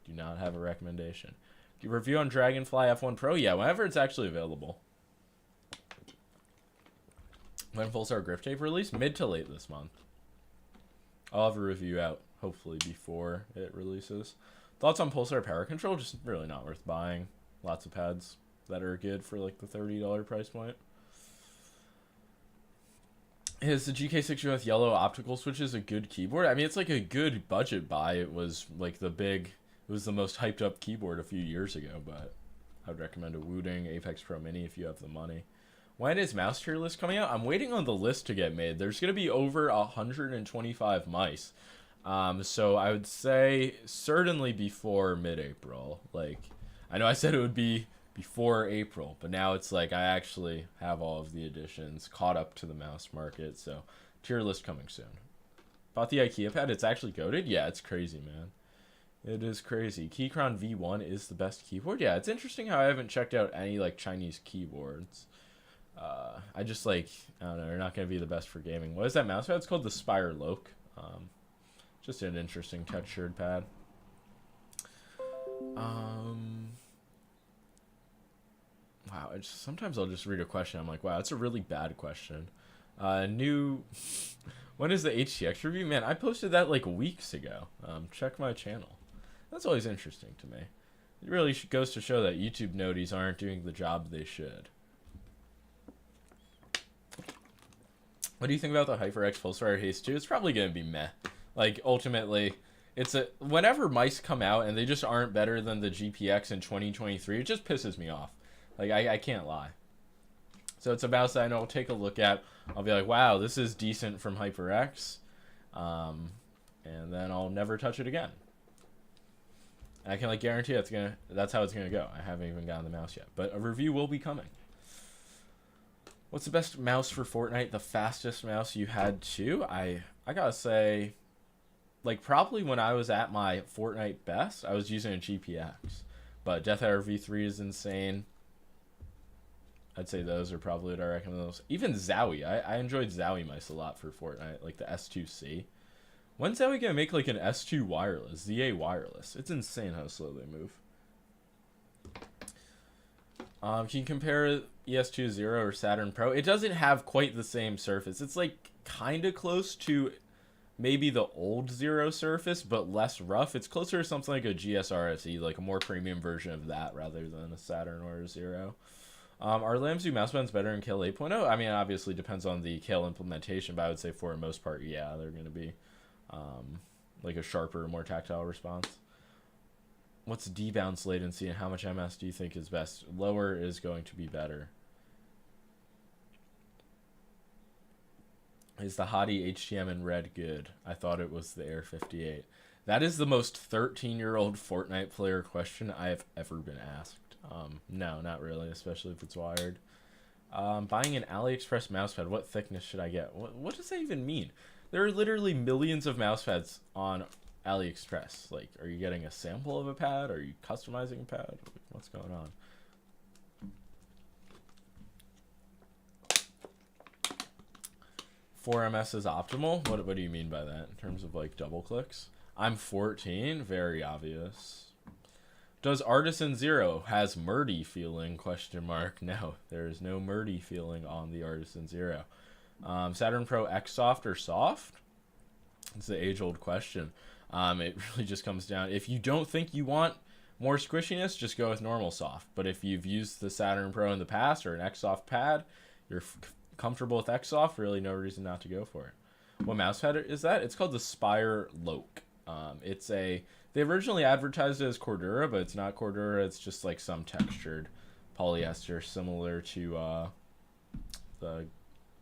Do not have a recommendation. Do you review on Dragonfly F1 Pro? Yeah, whenever it's actually available. When Full Star Grip Tape release? Mid to late this month. I'll have a review out, hopefully, before it releases. Thoughts on Pulsar Power Control? Just really not worth buying. Lots of pads that are good for like the $30 price point. Is the GK60 with yellow optical switches a good keyboard? I mean, it's like a good budget buy. It was like it was the most hyped up keyboard a few years ago, but I would recommend a Wooting Apex Pro Mini if you have the money. When is mouse tier list coming out? I'm waiting on the list to get made. There's going to be over 125 mice. So I would say certainly before mid-April. Like, I know I said it would be before April, but now it's like I actually have all of the additions caught up to the mouse market, so tier list coming soon. Bought the IKEA pad. It's actually goated. Yeah, it's crazy, man. It is crazy. Keychron V1 is the best keyboard. Yeah, it's interesting how I haven't checked out any like Chinese keyboards. I just like, I don't know, they're not going to be the best for gaming. What is that mouse pad? It's called the Spire Loke. Just an interesting textured pad. Wow, sometimes I'll just read a question. I'm like, wow, that's a really bad question. When is the HTX review? Man, I posted that like weeks ago. Check my channel. That's always interesting to me. It really goes to show that YouTube noties aren't doing the job they should. What do you think about the HyperX Pulsar Haste 2? It's probably going to be meh. Like, ultimately, whenever mice come out and they just aren't better than the GPX in 2023, it just pisses me off. Like, I can't lie. So it's a mouse that I know I'll take a look at. I'll be like, wow, this is decent from HyperX. And then I'll never touch it again. And I can like guarantee that's how it's gonna go. I haven't even gotten the mouse yet. But a review will be coming. What's the best mouse for Fortnite? The fastest mouse you had too? I gotta say, like probably when I was at my Fortnite best, I was using a GPX. But Death Hour V3 is insane. I'd say those are probably what I recommend those. Even Zowie. I enjoyed Zowie mice a lot for Fortnite, like the S2C. When's Zowie gonna make like an S2 wireless, ZA wireless? It's insane how slow they move. Can you compare ES2 Zero or Saturn Pro? It doesn't have quite the same surface. It's like kind of close to maybe the old Zero surface, but less rough. It's closer to something like a GSRSE, like a more premium version of that rather than a Saturn or a Zero. Are Lamzu Mousepads better in Kale 8.0? I mean, obviously depends on the Kale implementation, but I would say for the most part, yeah, they're going to be like a sharper, more tactile response. What's debounce latency and how much MS do you think is best? Lower is going to be better. Is the Hottie HTM in red good? I thought it was the Air 58. That is the most 13-year-old Fortnite player question I have ever been asked. No, not really, especially if it's wired. Buying an AliExpress mousepad, what thickness should I get? What does that even mean? There are literally millions of mousepads on AliExpress. Like, are you getting a sample of a pad? Are you customizing a pad? What's going on? $4 MS is optimal? What do you mean by that in terms of like double clicks? I'm 14, very obvious. Does Artisan Zero has Murdy feeling? Question mark. No, there is no Murdy feeling on the Artisan Zero. Saturn Pro X soft or soft? It's the age-old question. It really just comes down. If you don't think you want more squishiness, just go with normal soft. But if you've used the Saturn Pro in the past or an X soft pad, you're comfortable with X soft, really no reason not to go for it. What mouse pad is that? It's called the Spire Loke. They originally advertised it as Cordura, but it's not Cordura. It's just like some textured polyester similar to the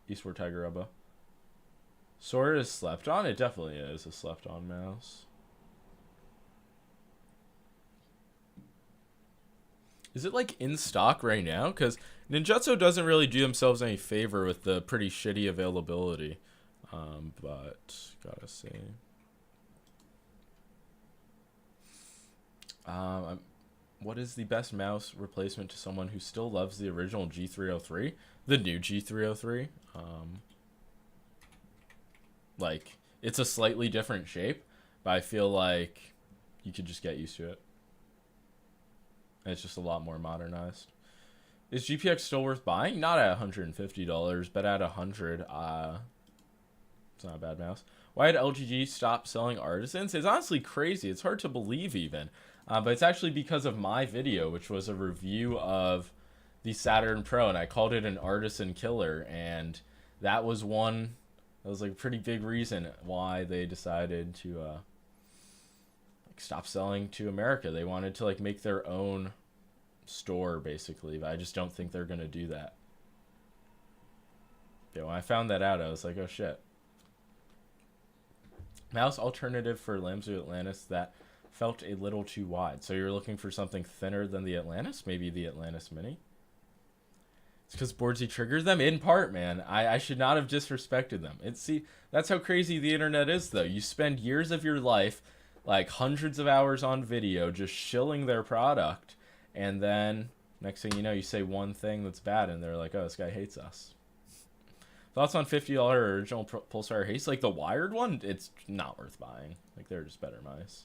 Eastward Tiger Ubba. Sora is slept on? It definitely is a slept on mouse. Is it like in stock right now? Because Ninjutsu doesn't really do themselves any favor with the pretty shitty availability. But gotta see. What is the best mouse replacement to someone who still loves the original G303? The new G303. Like, it's a slightly different shape, but I feel like you could just get used to it. It's just a lot more modernized. Is GPX still worth buying? Not at $150, but at $100, it's not a bad mouse. Why did LGG stop selling artisans? It's honestly crazy. It's hard to believe even. But it's actually because of my video, which was a review of the Saturn Pro, and I called it an artisan killer, and that was like a pretty big reason why they decided to stop selling to America. They wanted to like make their own store basically, but I just don't think they're gonna do that. Yeah, when I found that out, I was like, oh shit. Mouse alternative for Lamzu Atlantis that felt a little too wide. So you're looking for something thinner than the Atlantis? Maybe the Atlantis Mini? It's because Boardsy triggers them? In part, man. I should not have disrespected them. See, that's how crazy the internet is, though. You spend years of your life, like hundreds of hours on video, just shilling their product, and then next thing you know, you say one thing that's bad, and they're like, oh, this guy hates us. Thoughts on $50 original Pulsar Haste? Like the wired one, it's not worth buying. Like, they're just better mice.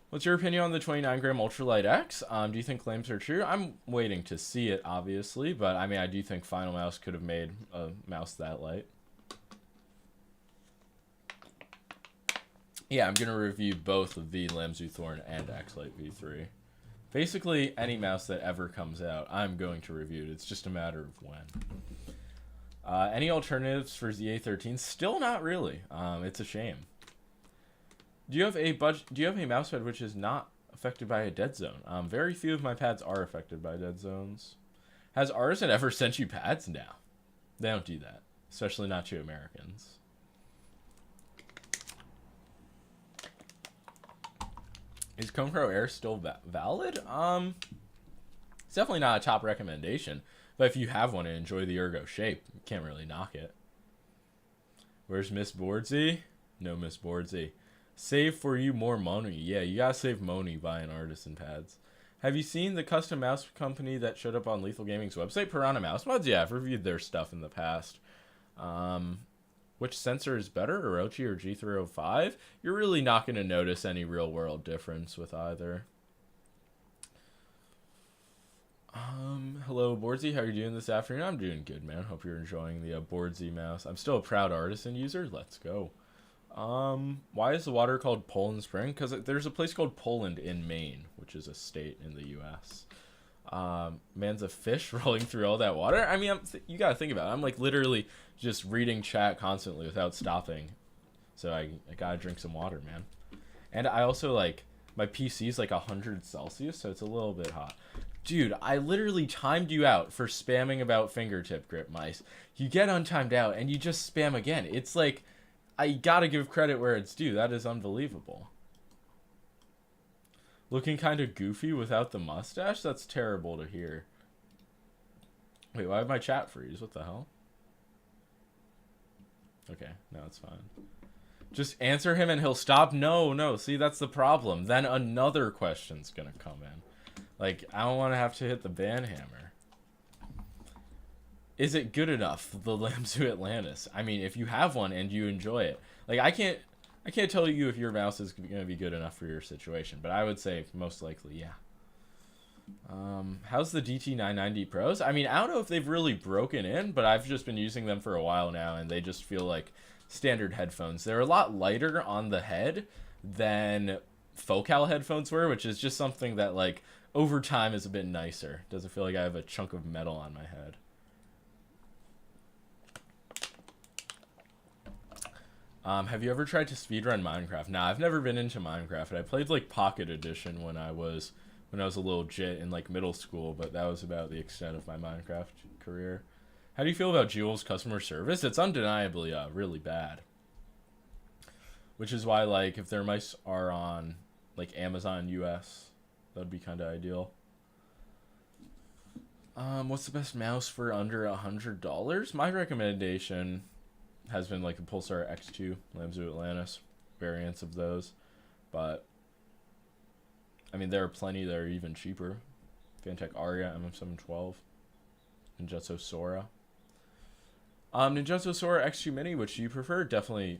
What's your opinion on the 29-gram Ultralight X? Do you think claims are true? I'm waiting to see it, obviously, but I mean, I do think Final Mouse could have made a mouse that light. Yeah, I'm going to review both of the Lamzu Thorn and X-Lite V3. Basically, any mouse that ever comes out, I'm going to review it. It's just a matter of when. Any alternatives for ZA13? Still not really. It's a shame. Do you have a mousepad which is not affected by a dead zone? Very few of my pads are affected by dead zones. Has Artisan ever sent you pads? No. They don't do that. Especially not to Americans. Is Cone Pro Air still valid? It's definitely not a top recommendation. But if you have one and enjoy the ergo shape, you can't really knock it. Where's Miss Boardsy? No Miss Boardsy. Save for you more money. Yeah, you gotta save money buying artisan pads. Have you seen the custom mouse company that showed up on Lethal Gaming's website? Piranha Mousepads? Yeah, I've reviewed their stuff in the past. Which sensor is better, Orochi or G305? You're really not going to notice any real world difference with either. Hello, Boardsy. How are you doing this afternoon? I'm doing good, man. Hope you're enjoying the Boardsy mouse. I'm still a proud artisan user. Let's go. Why is the water called Poland Spring? Because there's a place called Poland in Maine, which is a state in the U.S. Man's a fish rolling through all that water. I mean, you gotta think about it. I'm like literally just reading chat constantly without stopping. So I gotta drink some water, man. And I also like, my PC's like 100 Celsius, so it's a little bit hot. Dude, I literally timed you out for spamming about fingertip grip mice. You get untimed out and you just spam again. It's like, I gotta give credit where it's due. That is unbelievable. Looking kind of goofy without the mustache? That's terrible to hear. Wait, why did my chat freeze? What the hell? Okay, no, it's fine. Just answer him and he'll stop? No. See, that's the problem. Then another question's gonna come in. Like, I don't want to have to hit the ban hammer. Is it good enough, the Lamzu Atlantis? I mean, if you have one and you enjoy it. Like, I can't tell you if your mouse is going to be good enough for your situation, but I would say most likely, yeah. How's the DT990 Pros? I mean, I don't know if they've really broken in, but I've just been using them for a while now, and they just feel like standard headphones. They're a lot lighter on the head than Focal headphones were, which is just something that, like, over time is a bit nicer. Doesn't feel like I have a chunk of metal on my head. Have you ever tried to speedrun Minecraft? Nah, I've never been into Minecraft. I played like Pocket Edition when I was a little jit in like middle school, but that was about the extent of my Minecraft career. How do you feel about Juul's customer service? It's undeniably really bad. Which is why, like, if their mice are on like Amazon US, that'd be kind of ideal. What's the best mouse for under $100? My recommendation has been like the Pulsar X2 Lamzu Atlantis, variants of those, but I mean there are plenty that are even cheaper. Fantech Aria MM712, Ninjutsu Sora. Ninjutsu Sora X2 Mini, which you prefer? Definitely,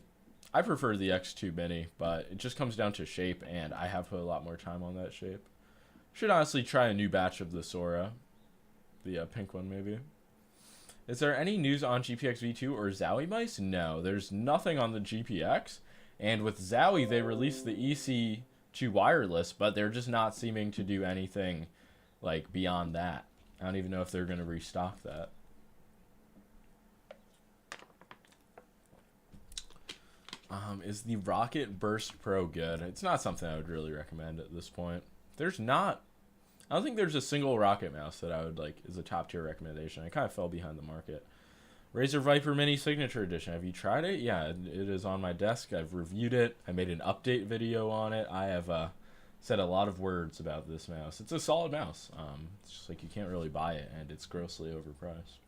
I prefer the X2 Mini, but it just comes down to shape, and I have put a lot more time on that shape. Should honestly try a new batch of the Sora. The pink one, maybe. Is there any news on GPX V2 or Zowie mice? No, there's nothing on the GPX. And with Zowie, they released the EC2 wireless, but they're just not seeming to do anything like beyond that. I don't even know if they're going to restock that. Is the Rocket Burst Pro good? It's not something I would really recommend at this point. I don't think there's a single Rocket mouse that I would like is a top tier recommendation. I kind of fell behind the market. Razer Viper Mini Signature Edition. Have you tried it? Yeah, it is on my desk. I've reviewed it. I made an update video on it. I have said a lot of words about this mouse. It's a solid mouse. It's just like you can't really buy it, and it's grossly overpriced.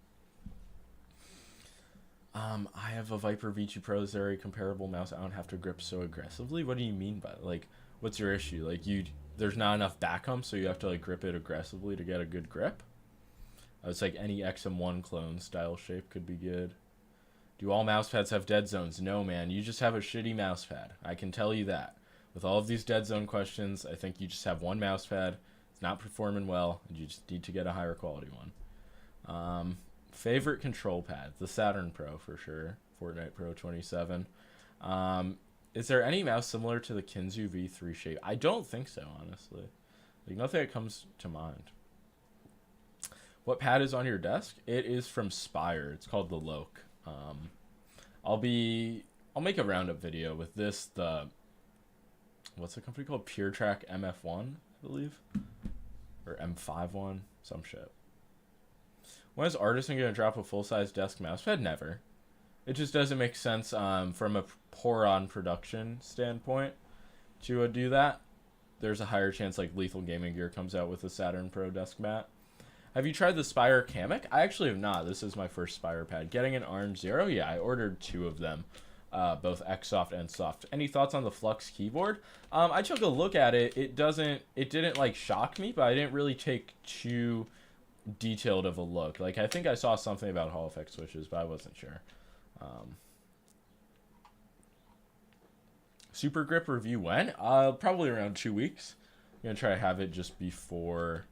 I have a Viper V2 Pro. Is there a comparable mouse I don't have to grip so aggressively? What do you mean by like? What's your issue? Like there's not enough back hump, so you have to like grip it aggressively to get a good grip. It's like any XM1 clone style shape could be good. Do all mousepads have dead zones? No, man. You just have a shitty mousepad. I can tell you that. With all of these dead zone questions, I think you just have one mousepad. It's not performing well, and you just need to get a higher quality one. Favorite control pad? The Saturn Pro for sure. Fortnite Pro 27. Is there any mouse similar to the Kinzu V3 shape? I don't think so, honestly. Like nothing that comes to mind. What pad is on your desk? It is from Spire. It's called the Loke. I'll make a roundup video with this. What's the company called? Pure Track MF1, I believe, or M51, some shit. When is Artisan gonna drop a full size desk mousepad? Never. It just doesn't make sense from a pour-on production standpoint to do that. There's a higher chance like Lethal Gaming Gear comes out with a Saturn Pro desk mat. Have you tried the Spire Kamek? I actually have not. This is my first Spire pad. Getting an Orange Zero? Yeah, I ordered 2 of them, both Xsoft and Soft. Any thoughts on the Flux keyboard? I took a look at it. It didn't like shock me, but I didn't really take too detailed of a look. Like I think I saw something about Hall effect switches, but I wasn't sure. Super Grip review when? Probably around 2 weeks. I'm gonna try to have it just before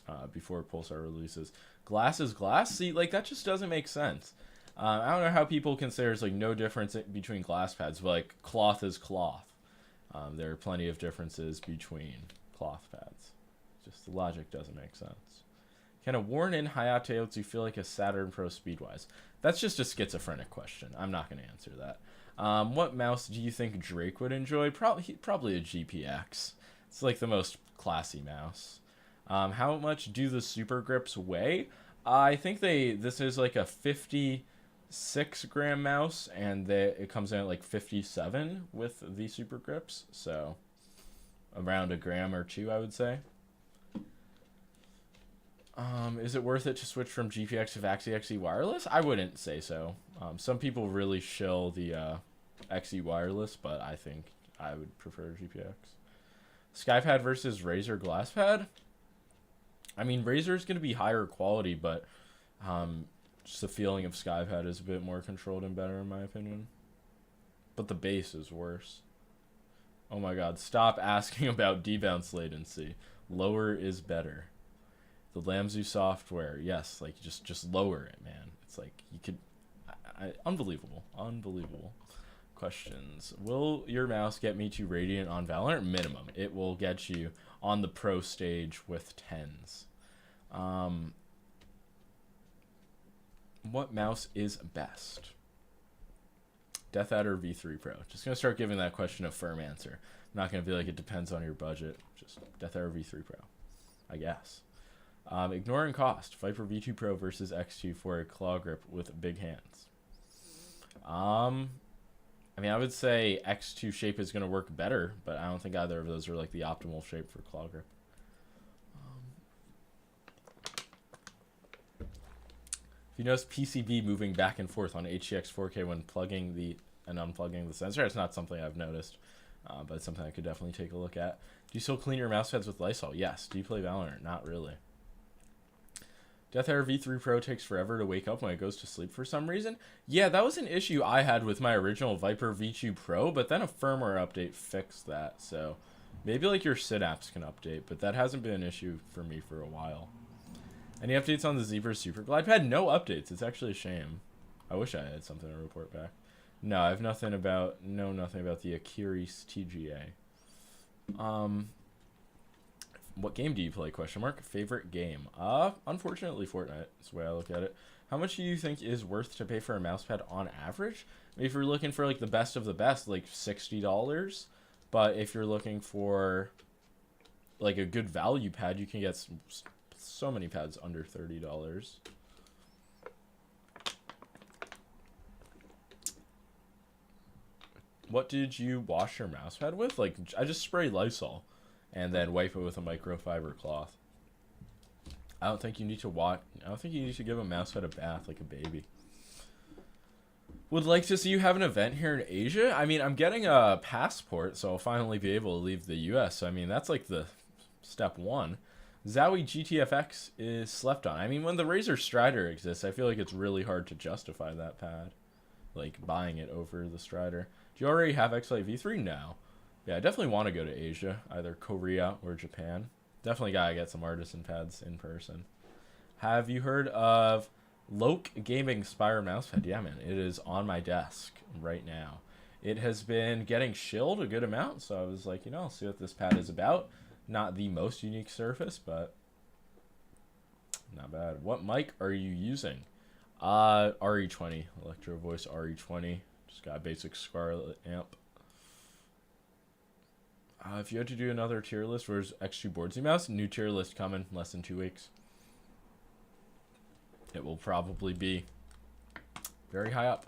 Pulsar releases. Glass is glass? See, like that just doesn't make sense. I don't know how people can say there's like no difference between glass pads, but like cloth is cloth. There are plenty of differences between cloth pads. Just the logic doesn't make sense. Can a worn-in Hayate feel like a Saturn Pro speed-wise? That's just a schizophrenic question. I'm not going to answer that. What mouse do you think Drake would enjoy? Probably a GPX. It's like the most classy mouse. How much do the Super Grips weigh? I think this is like a 56 gram mouse, and it comes in at like 57 with the Super Grips, so around a gram or 2, I would say. Is it worth it to switch from GPX to XE wireless? I wouldn't say so. Some people really shill the XE wireless, but I think I would prefer GPX. Skypad versus Razer GlassPad? I mean, Razer is going to be higher quality, but just the feeling of Skypad is a bit more controlled and better, in my opinion. But the bass is worse. Oh my god, stop asking about debounce latency. Lower is better. The Lamzu software, yes, like just lower it, man. It's like you could, unbelievable. Questions. Will your mouse get me to Radiant on Valorant? Minimum. It will get you on the pro stage with 10s. What mouse is best? Death Adder V3 Pro. Just gonna start giving that question a firm answer. I'm not gonna be like it depends on your budget. Just Death Adder V3 Pro, I guess. Ignoring cost. Viper V2 Pro versus X2 for a claw grip with big hands. I mean, I would say X2 shape is going to work better, but I don't think either of those are like the optimal shape for claw grip. If you notice PCB moving back and forth on HTX 4K when plugging and unplugging the sensor, it's not something I've noticed, but it's something I could definitely take a look at. Do you still clean your mouse pads with Lysol? Yes. Do you play Valorant? Not really. Death Air V3 Pro takes forever to wake up when it goes to sleep for some reason. Yeah, that was an issue I had with my original Viper V2 Pro, but then a firmware update fixed that, so Maybe like your Synapse can update, but that hasn't been an issue for me for a while. Any updates on the Zebra Super Glide Pad? No updates. It's actually a shame. I wish I had something to report back. No, I have nothing about the Akiris TGA. What game do you play? Question mark. Favorite game? Unfortunately Fortnite. That's the way I look at it. How much do you think is worth to pay for a mousepad on average? If you're looking for like the best of the best, like $60. But if you're looking for like a good value pad, you can get so many pads under $30. What did you wash your mousepad with? Like, I just spray Lysol and then wipe it with a microfiber cloth. I don't think you need to give a mousepad a bath like a baby. Would like to see you have an event here in Asia. I mean, I'm getting a passport, so I'll finally be able to leave the US. So, I mean, that's like the step one. Zowie GTFX is slept on. I mean, when the Razer Strider exists, I feel like it's really hard to justify that pad. Like, buying it over the Strider. Do you already have X-Lite V3? No. Yeah, I definitely want to go to Asia, either Korea or Japan. Definitely gotta get some artisan pads in person. Have you heard of Loke Gaming Spire Mousepad? Yeah, man, it is on my desk right now. It has been getting shilled a good amount, so I was like, you know, I'll see what this pad is about. Not the most unique surface, but not bad. What mic are you using? RE20, Electro Voice RE20. Just got a basic Scarlett amp. If you had to do another tier list, where's X2 Boardsy Mouse? New tier list coming less than 2 weeks. It will probably be very high up.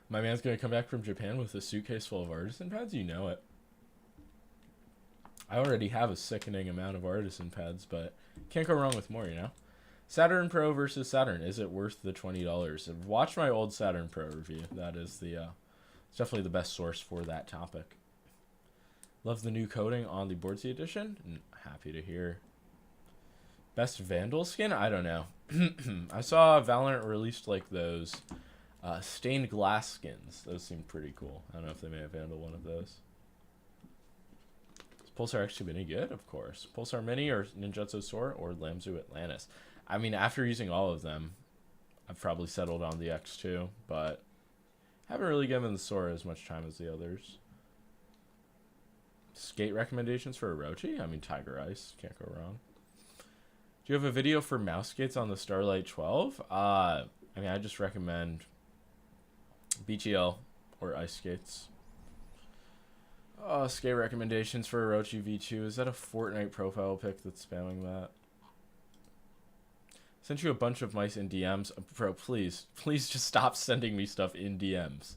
My man's going to come back from Japan with a suitcase full of artisan pads. You know it. I already have a sickening amount of artisan pads, but can't go wrong with more, you know? Saturn Pro versus Saturn. Is it worth the $20? Watch my old Saturn Pro review. That is it's definitely the best source for that topic. Love the new coating on the Boardsy edition. Happy to hear. Best Vandal skin? I don't know. I saw Valorant released like those stained glass skins. Those seem pretty cool. I don't know if they may have Vandal one of those. Is Pulsar X2 Mini good? Of course. Pulsar Mini or Ninjutsu Sora or Lamzu Atlantis? I mean, after using all of them, I've probably settled on the X2, but haven't really given the Sora as much time as the others. Skate recommendations for Orochi? I mean, Tiger Ice. Can't go wrong. Do you have a video for mouse skates on the Starlight 12? I mean, I just recommend BTL or ice skates. Skate recommendations for Orochi V2. Is that a Fortnite profile pic that's spamming that? Sent you a bunch of mice in DMs. Bro, please just stop sending me stuff in DMs.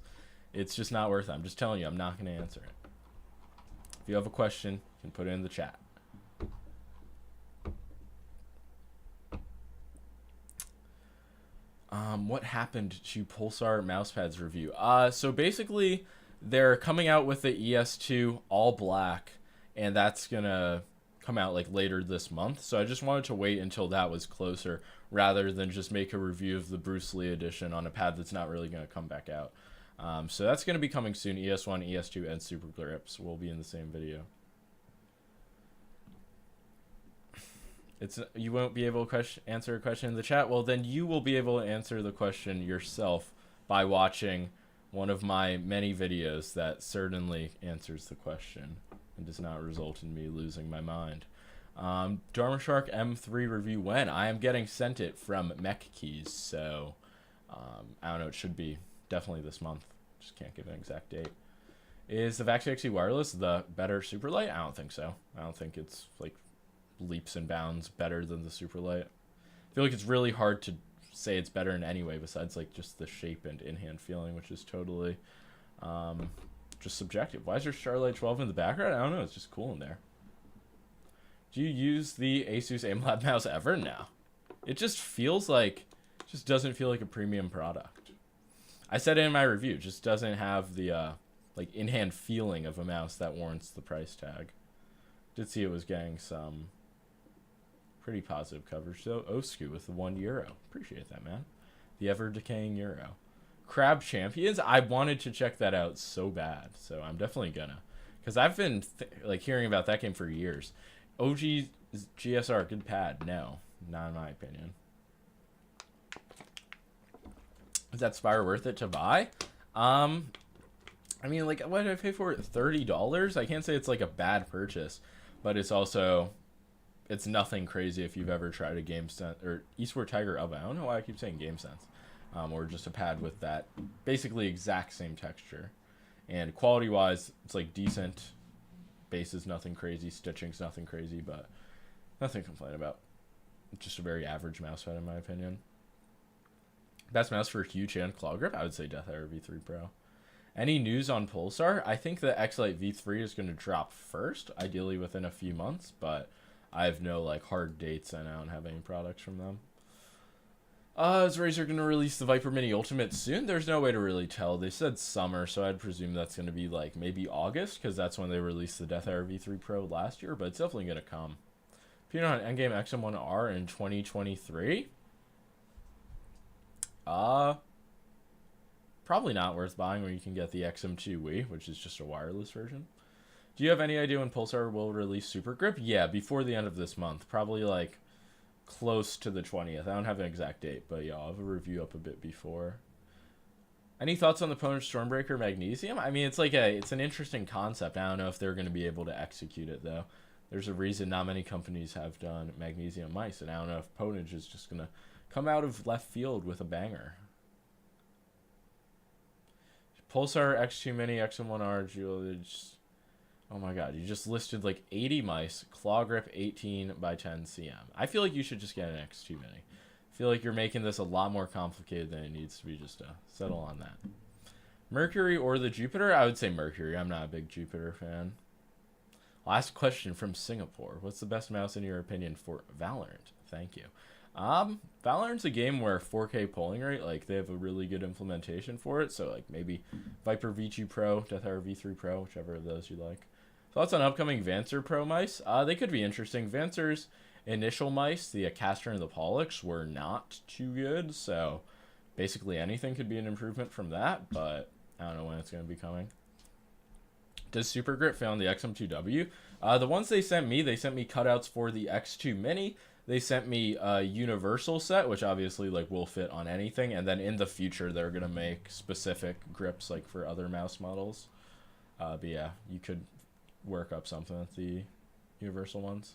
It's just not worth it. I'm just telling you, I'm not going to answer it. If you have a question, you can put it in the chat. What happened to Pulsar Mousepads review? So basically, they're coming out with the ES2 all black, and that's gonna come out like later this month. So I just wanted to wait until that was closer, rather than just make a review of the Bruce Lee edition on a pad that's not really gonna come back out. So that's gonna be coming soon. ES1, ES2, and Super Grips will be in the same video. You won't be able to answer a question in the chat. Well, then you will be able to answer the question yourself by watching one of my many videos that certainly answers the question and does not result in me losing my mind. Dharma Shark M3 review when? I am getting sent it from Mech Keys, so I don't know. It should be definitely this month. Just can't give an exact date. Is the Vaxi XE wireless the better Superlight? I don't think so. I don't think it's like leaps and bounds better than the Superlight. I feel like it's really hard to say it's better in any way besides like just the shape and in-hand feeling, which is totally just subjective. Why is there Starlight 12 in the background? I don't know. It's just cool in there. Do you use the Asus AimLab mouse ever? No. It just feels like, just doesn't feel like a premium product. I said it in my review. It just doesn't have the like in-hand feeling of a mouse that warrants the price tag. Did see it was getting some pretty positive coverage though. Oscu with the €1. Appreciate that, man. The ever-decaying euro. Crab Champions? I wanted to check that out so bad, so I'm definitely gonna Because I've been like hearing about that game for years. OG GSR, good pad. No, not in my opinion. Is that Spire worth it to buy? I mean, like, what did I pay for it? $30? I can't say it's like a bad purchase, but it's also, it's nothing crazy if you've ever tried a GameSense or Eastward Tiger Oven. I don't know why I keep saying GameSense. Or just a pad with that basically exact same texture. And quality-wise, it's like decent. Base is nothing crazy. Stitching's nothing crazy, but nothing to complain about. Just a very average mouse pad, in my opinion. Best mouse for huge hand claw grip? I would say Death Arrow V3 Pro. Any news on Pulsar? I think the X-Lite V3 is going to drop first, ideally within a few months, but I have no like hard dates and I don't have any products from them. Is Razer going to release the Viper Mini Ultimate soon? There's no way to really tell. They said summer, so I'd presume that's going to be like maybe August, because that's when they released the Death Arrow V3 Pro last year, but it's definitely going to come. Opinion on Endgame XM1R in 2023? Probably not worth buying when you can get the XM2 Wii, which is just a wireless version. Do you have any idea when Pulsar will release Super Grip? Yeah, before the end of this month. Probably like close to the 20th. I don't have an exact date, but yeah, I'll have a review up a bit before. Any thoughts on the Ponage Stormbreaker Magnesium? I mean, it's an interesting concept. I don't know if they're going to be able to execute it, though. There's a reason not many companies have done magnesium mice, and I don't know if Ponage is just going to come out of left field with a banger. Pulsar, X2 Mini, XM1R, oh my god, you just listed like 80 mice, claw grip 18 by 10 cm. I feel like you should just get an X2 Mini. I feel like you're making this a lot more complicated than it needs to be, just to settle on that. Mercury or the Jupiter? I would say Mercury. I'm not a big Jupiter fan. Last question from Singapore. What's the best mouse in your opinion for Valorant? Thank you. Valorant's a game where 4K polling rate, like, they have a really good implementation for it, so, like, maybe Viper V2 Pro, Death Arrow V3 Pro, whichever of those you like. Thoughts on upcoming Vancer Pro mice? They could be interesting. Vancer's initial mice, the Castor and the Pollux, were not too good, so basically anything could be an improvement from that, but I don't know when it's going to be coming. Does Super Grip fail on the XM2W? The ones they sent me cutouts for the X2 Mini. They sent me a universal set, which obviously like will fit on anything, and then in the future they're gonna make specific grips like for other mouse models. But yeah, you could work up something with the universal ones.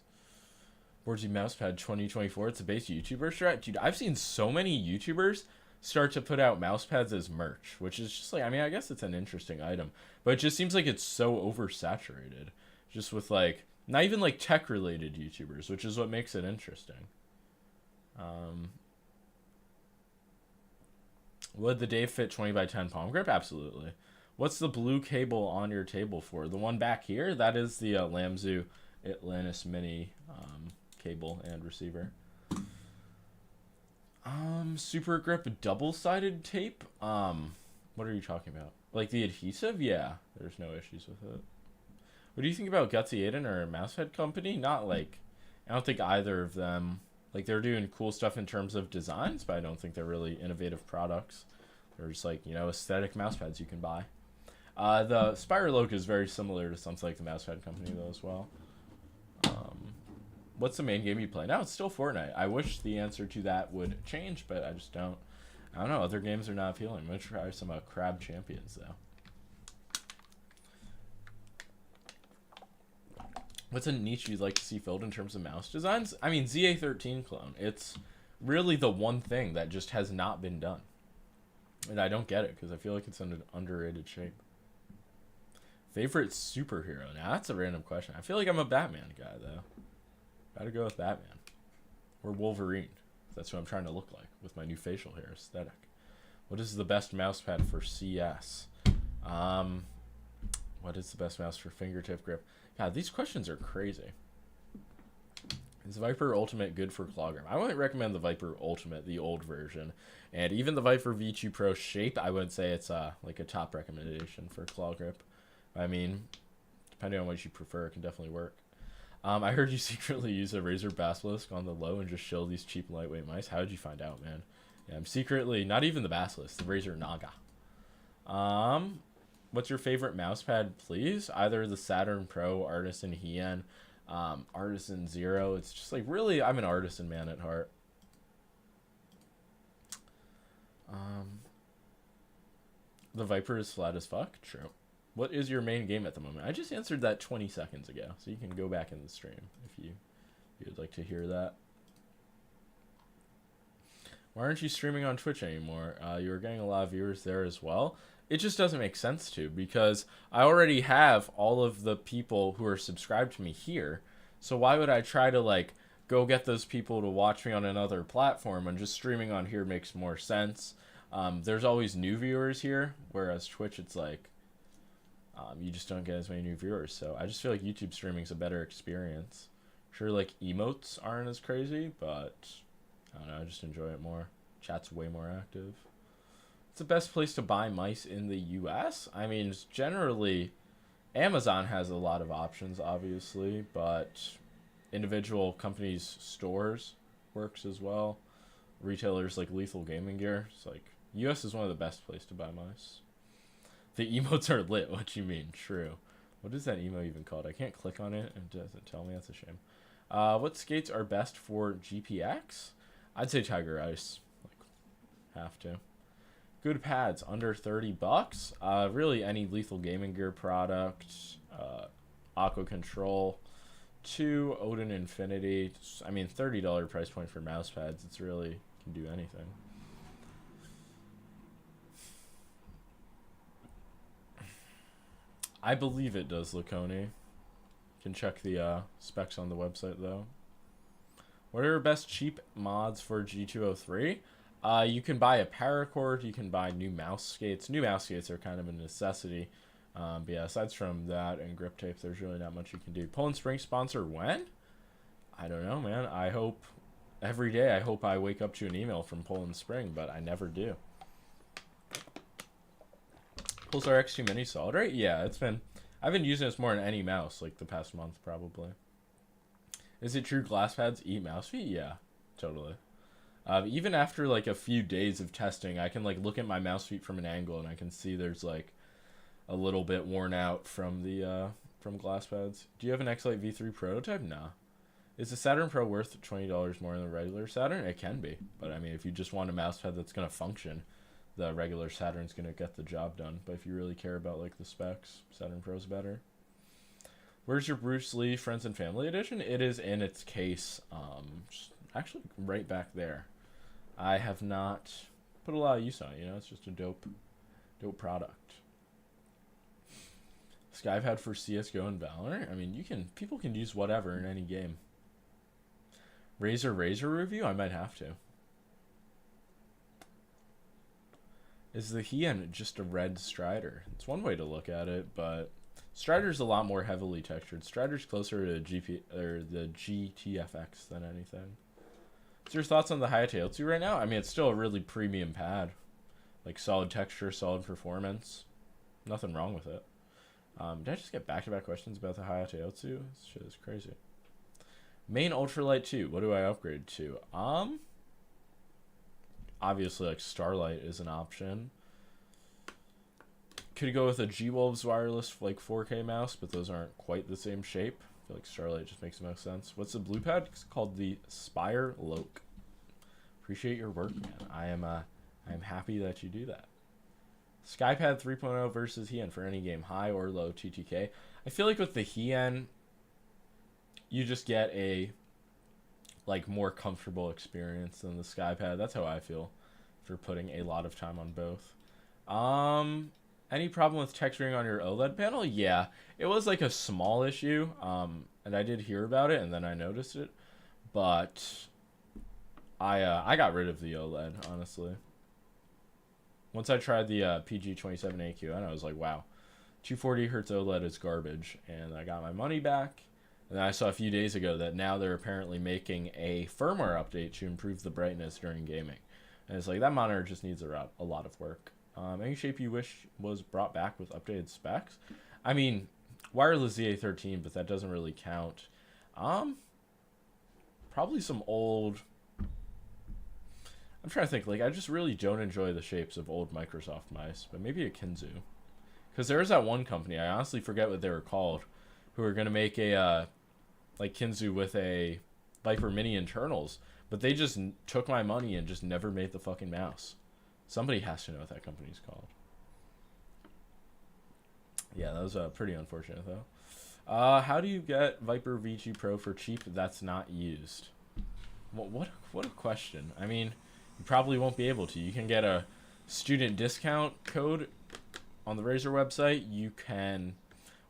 Boardsy Mousepad 2024. It's a base YouTuber strat. Dude, I've seen so many YouTubers start to put out mousepads as merch, which is just like, I mean, I guess it's an interesting item, but it just seems like it's so oversaturated, just with like. Not even like tech related YouTubers, which is what makes it interesting. Would the Dave fit 20 by 10 palm grip? Absolutely. What's the blue cable on your table for? The one back here? That is the Lamzu Atlantis Mini cable and receiver. Super grip double-sided tape? What are you talking about? Like the adhesive? Yeah, there's no issues with it. What do you think about Gutsy Aiden or Mousepad Company? Not like, I don't think either of them, like they're doing cool stuff in terms of designs, but I don't think they're really innovative products. They're just like, you know, aesthetic mousepads you can buy. The Spire logo is very similar to something like the Mousepad Company though as well. What's the main game you play now? It's still Fortnite. I wish the answer to that would change, but I just don't. I don't know. Other games are not appealing. I'm going to try some Crab Champions though. What's a niche you'd like to see filled in terms of mouse designs? I mean, ZA13 clone. It's really the one thing that just has not been done. And I don't get it, because I feel like it's an underrated shape. Favorite superhero? Now, that's a random question. I feel like I'm a Batman guy, though. Gotta go with Batman. Or Wolverine. That's what I'm trying to look like, with my new facial hair aesthetic. What is the best mouse pad for CS? What is the best mouse for fingertip grip? God, these questions are crazy. Is Viper Ultimate good for claw grip? I wouldn't recommend the Viper Ultimate, the old version. And even the Viper V2 Pro shape, I wouldn't say it's like a top recommendation for claw grip. I mean, depending on what you prefer, it can definitely work. I heard you secretly use a Razer Basilisk on the low and just shill these cheap lightweight mice. How did you find out, man? Yeah, I'm secretly, not even the Basilisk, the Razer Naga. What's your favorite mouse pad, please? Either the Saturn Pro, Artisan Hien, Artisan Zero. It's just like, really, I'm an artisan man at heart. The Viper is flat as fuck. True. What is your main game at the moment? I just answered that 20 seconds ago, so you can go back in the stream if you would like to hear that. Why aren't you streaming on Twitch anymore? You were getting a lot of viewers there as well. It just doesn't make sense to, because I already have all of the people who are subscribed to me here. So why would I try to like go get those people to watch me on another platform, and just streaming on here makes more sense. There's always new viewers here, whereas Twitch, it's like you just don't get as many new viewers. So I just feel like YouTube streaming is a better experience. Sure, like emotes aren't as crazy, but I don't know, I just enjoy it more. Chat's way more active. It's the best place to buy mice in the US? I mean, generally, Amazon has a lot of options, obviously, but individual companies' stores works as well. Retailers like Lethal Gaming Gear. It's like, US is one of the best places to buy mice. The emotes are lit. What you mean? True. What is that emo even called? I can't click on it. It doesn't tell me. That's a shame. What skates are best for GPX? I'd say Tiger Ice. Like, have to. Good pads under $30. Really any Lethal Gaming Gear product. Aqua Control. 2 Odin Infinity. I mean, $30 price point for Mousepads. It's really can do anything. I believe it does, Laconi. Can check the specs on the website though. What are your best cheap mods for G203? You can buy a paracord. You can buy new mouse skates. New mouse skates are kind of a necessity. But yeah, aside from that and grip tape, there's really not much you can do. Poland Spring sponsor when? I don't know, man. I hope every day I hope I wake up to an email from Poland Spring, but I never do. Pulsar X2 Mini solid rate? Yeah, I've been using this more than any mouse, like the past month probably. Is it true glass pads eat mouse feet? Yeah, totally. Even after like a few days of testing, I can like look at my mouse feet from an angle and I can see there's like a little bit worn out from the from glass pads. Do you have an X-Lite V3 prototype? Nah. Is the Saturn Pro worth $20 more than the regular Saturn? It can be, but I mean, if you just want a mouse pad that's gonna function, the regular Saturn's gonna get the job done. But if you really care about like the specs, Saturn Pro's better. Where's your Bruce Lee Friends and Family Edition? It is in its case, actually right back there. I have not put a lot of use on it. You know, it's just a dope product. Skypad for CS:GO and Valorant. I mean, people can use whatever in any game. Razor review? I might have to. Is the Hien just a red Strider? It's one way to look at it, but Strider's a lot more heavily textured. Strider's closer to the GTFX than anything. What's your thoughts on the Hayato L2 right now? I mean, it's still a really premium pad. Like, solid texture, solid performance. Nothing wrong with it. Did I just get back-to-back questions about the Hayato L2? This shit is crazy. Main Ultralight 2. What do I upgrade to? Obviously, like, Starlight is an option. Could go with a G-Wolves wireless, like, 4K mouse, but those aren't quite the same shape. I feel like Starlight just makes the most sense. What's the blue pad? It's called the Spire Loke. Appreciate your work, man. I am happy that you do that. Skypad 3.0 versus Hien for any game, high or low TTK. I feel like with the Hien, you just get a like more comfortable experience than the Skypad. That's how I feel for putting a lot of time on both. Any problem with texturing on your OLED panel? Yeah, it was like a small issue, and I did hear about it, and then I noticed it, but I got rid of the OLED, honestly. Once I tried the PG27AQ, I was like, wow, 240 hertz OLED is garbage, and I got my money back. And then I saw a few days ago that now they're apparently making a firmware update to improve the brightness during gaming. And it's like, that monitor just needs a lot of work. Any shape you wish was brought back with updated specs? I mean, wireless ZA13, but that doesn't really count. Probably some old... I'm trying to think, like, I just really don't enjoy the shapes of old Microsoft mice, but maybe a Kinzu. Because there was that one company, I honestly forget what they were called, who were going to make a, like Kinzu with a Viper Mini internals, but they just took my money and just never made the fucking mouse. Somebody has to know what that company's called. Yeah, that was pretty unfortunate, though. How do you get Viper V2 Pro for cheap that's not used? What a question. I mean, you probably won't be able to. You can get a student discount code on the Razer website. You can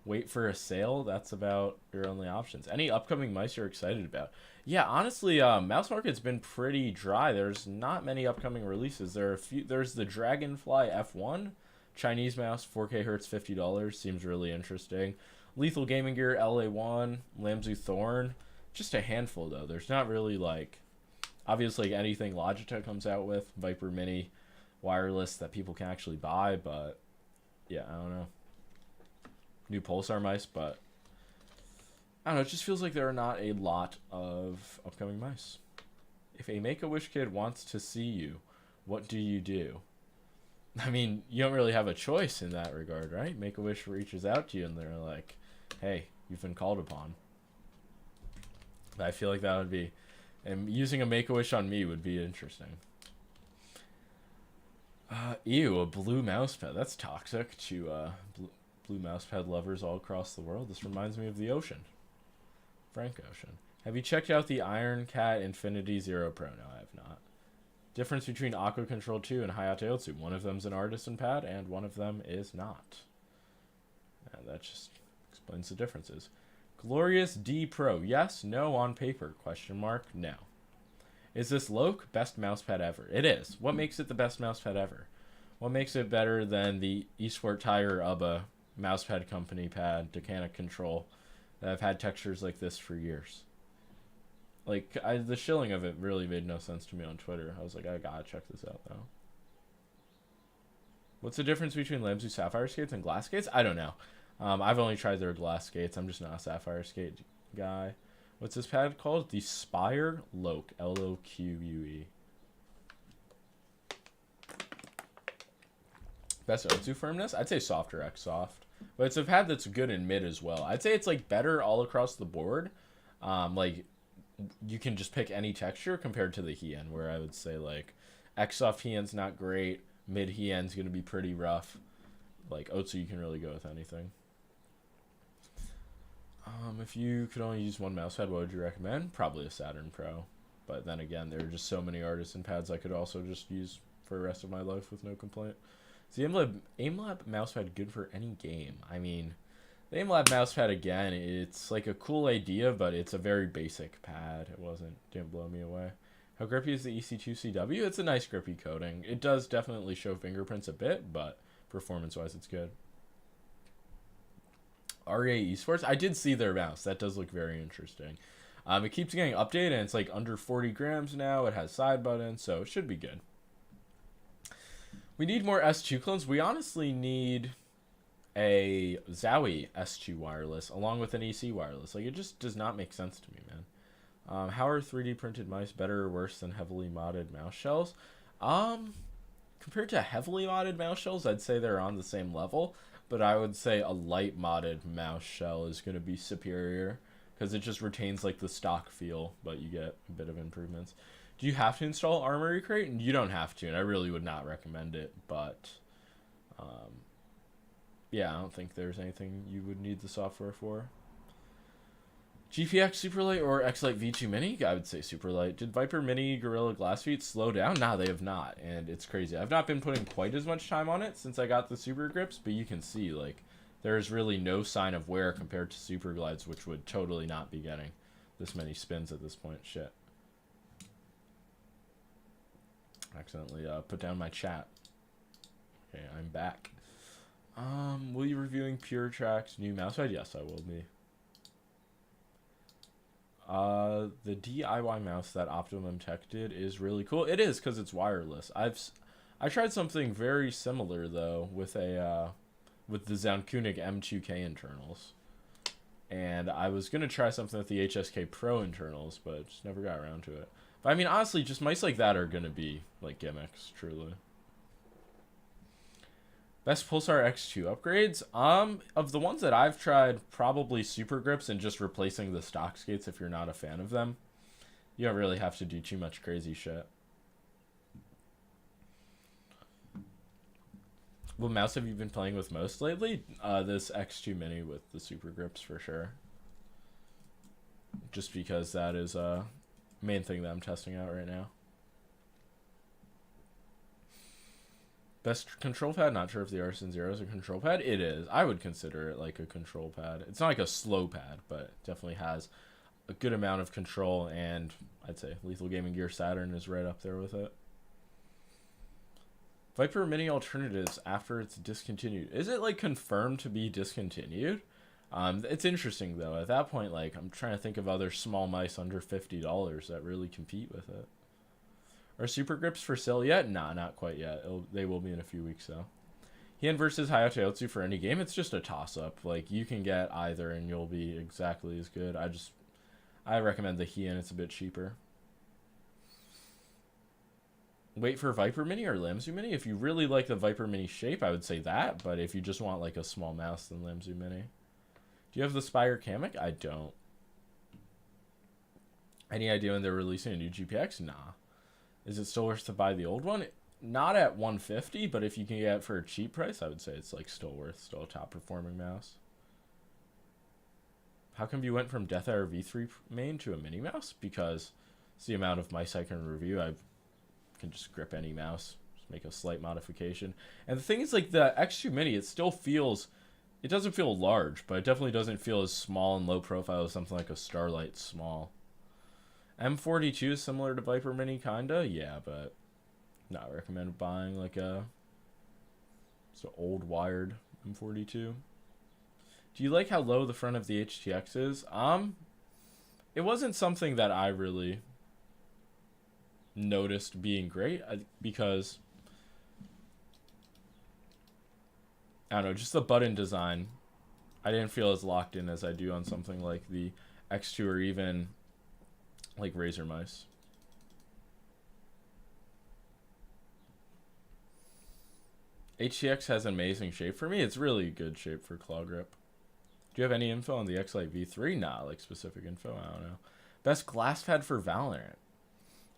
wait for a sale. That's about your only options. Any upcoming mice you're excited about? Yeah, honestly, mouse market's been pretty dry. There's not many upcoming releases. There are a few. There's the Dragonfly F1 Chinese mouse, 4K hertz, $50. Seems really interesting. Lethal Gaming Gear LA1, Lamzu Thorn. Just a handful, though. There's not really, like, obviously anything Logitech comes out with. Viper Mini wireless that people can actually buy, but yeah, I don't know. New Pulsar mice, but I don't know. It just feels like there are not a lot of upcoming mice. If a Make-A-Wish kid wants to see you, what do you do? I mean, you don't really have a choice in that regard, right? Make-A-Wish reaches out to you and they're like, hey, you've been called upon. I feel like that would be, and using a Make-A-Wish on me would be interesting. Ew, a blue mousepad. That's toxic to blue mousepad lovers all across the world. This reminds me of the ocean. Frank Ocean. Have you checked out the Iron Cat Infinity Zero Pro? No, I have not. Difference between Aqua Control 2 and Hayate Otsu. One of them's an artisan pad, and one of them is not. And that just explains the differences. Glorious D Pro. Yes, no on paper? Question mark. No. Is this Loke? Best mousepad ever. It is. What makes it the best mousepad ever? What makes it better than the Esport Tiger Ubba mousepad company pad, Decanic Control, that have had textures like this for years? Like, the shilling of it really made no sense to me on Twitter. I was like, I gotta check this out, though. What's the difference between Lamzu Sapphire skates and glass skates? I don't know. I've only tried their glass skates. I'm just not a Sapphire skate guy. What's this pad called? The Spire Loque. L-O-Q-U-E. Best Otsu firmness? I'd say softer X soft. But it's a pad that's good in mid as well. I'd say it's like better all across the board. Like, you can just pick any texture compared to the Hien, where I would say like X soft Hien's not great. Mid Hien's going to be pretty rough. Like Otsu, you can really go with anything. If you could only use one mousepad, what would you recommend? Probably a Saturn Pro. But then again, there are just so many artisan pads I could also just use for the rest of my life with no complaint. Is the AimLab mousepad good for any game? I mean, the AimLab mousepad, again, it's like a cool idea, but it's a very basic pad. Didn't blow me away. How grippy is the EC2CW? It's a nice grippy coating. It does definitely show fingerprints a bit, but performance-wise, it's good. REA Esports, I did see their mouse. That does look very interesting. It keeps getting updated, and it's like under 40 grams now. It has side buttons, so it should be good. We need more S2 clones. We honestly need a Zowie S2 wireless along with an EC wireless. Like, it just does not make sense to me, man. How are 3D printed mice better or worse than heavily modded mouse shells? Compared to heavily modded mouse shells, I'd say they're on the same level. But I would say a light modded mouse shell is going to be superior because it just retains like the stock feel, but you get a bit of improvements. Do you have to install Armory Crate? You don't have to, and I really would not recommend it. But yeah, I don't think there's anything you would need the software for. GPX Superlight or X-Lite V2 Mini? I would say Superlight. Did Viper Mini Gorilla Glass Feet slow down? Nah, they have not, and it's crazy. I've not been putting quite as much time on it since I got the Super Grips, but you can see, like, there's really no sign of wear compared to Super Glides, which would totally not be getting this many spins at this point. Shit. Accidentally put down my chat. Okay, I'm back. Will you be reviewing Pure Track's new mousepad? Yes, I will be. The DIY mouse that Optimum Tech did is really cool. It is because it's wireless. I tried something very similar though with with the Zaunkönig M2K internals, and I was gonna try something with the HSK Pro internals, but just never got around to it. But I mean, honestly, just mice like that are gonna be like gimmicks, truly. Best Pulsar X2 upgrades? Of the ones that I've tried, probably Super Grips and just replacing the stock skates if you're not a fan of them. You don't really have to do too much crazy shit. What mouse have you been playing with most lately? This X2 Mini with the Super Grips for sure. Just because that is a main thing that I'm testing out right now. Best control pad? Not sure if the Artisan Zero is a control pad. It is. I would consider it like a control pad. It's not like a slow pad, but it definitely has a good amount of control, and I'd say Lethal Gaming Gear Saturn is right up there with it. Viper Mini alternatives after it's discontinued. Is it like confirmed to be discontinued? It's interesting though. At that point, like I'm trying to think of other small mice under $50 that really compete with it. Are Super Grips for sale yet? Nah, not quite yet. They will be in a few weeks though. Heian versus Hayato Otsu for any game. It's just a toss-up. Like you can get either and you'll be exactly as good. I recommend the Heian. It's a bit cheaper. Wait for Viper Mini or Lamzu Mini. If you really like the Viper Mini shape, I would say that. But if you just want like a small mouse, then Lamzu Mini. Do you have the Spire Kamek? I don't. Any idea when they're releasing a new GPX? Nah. Is it still worth to buy the old one? Not at $150, but if you can get it for a cheap price, I would say it's like still a top performing mouse. How come you went from Death Hour V3 main to a mini mouse? Because it's the amount of mice I can review. I can just grip any mouse, just make a slight modification. And the thing is, like the X2 Mini, it still feels, it doesn't feel large, but it definitely doesn't feel as small and low profile as something like a Starlight Small. M42 is similar to Viper Mini, kinda, yeah, but not recommend buying like a old wired M42. Do you like how low the front of the HTX is? It wasn't something that I really noticed being great because I don't know, just the button design. I didn't feel as locked in as I do on something like the X2 or even like Razer mice. HTX has an amazing shape for me. It's really good shape for claw grip. Do you have any info on the X-Lite V3? Nah, like specific info, I don't know. Best glass pad for Valorant.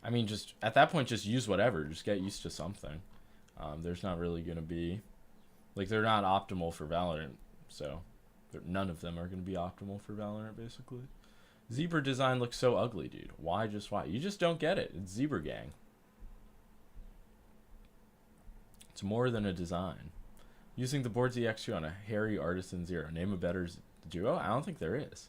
I mean, just at that point, just use whatever. Just get used to something. There's not really going to be, like, they're not optimal for Valorant, so none of them are going to be optimal for Valorant, basically. Zebra design looks so ugly, dude. Why? You just don't get it. It's Zebra Gang. It's more than a design. Using the Board ZX2 on a hairy Artisan Zero. Name a better duo? I don't think there is.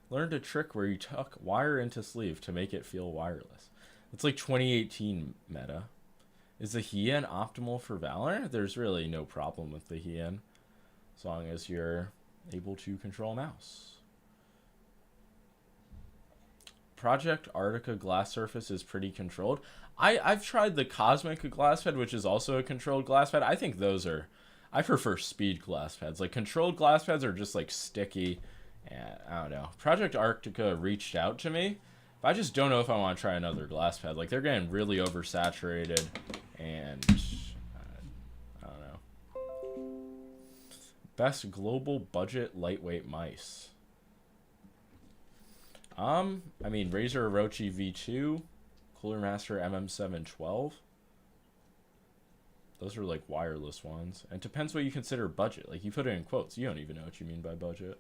Learned a trick where you tuck wire into sleeve to make it feel wireless. It's like 2018 meta. Is the Heian optimal for Valorant? There's really no problem with the Heian, as long as you're able to control a mouse. Project Arctica glass surface is pretty controlled. I've tried the Cosmic glass pad, which is also a controlled glass pad. I think those are, I prefer speed glass pads. Like controlled glass pads are just like sticky, and I don't know. Project Arctica reached out to me, but I just don't know if I want to try another glass pad. Like they're getting really oversaturated, and I don't know. Best global budget lightweight mice. I mean, Razer Orochi V2, Cooler Master MM712. Those are like wireless ones. And it depends what you consider budget. Like you put it in quotes. You don't even know what you mean by budget.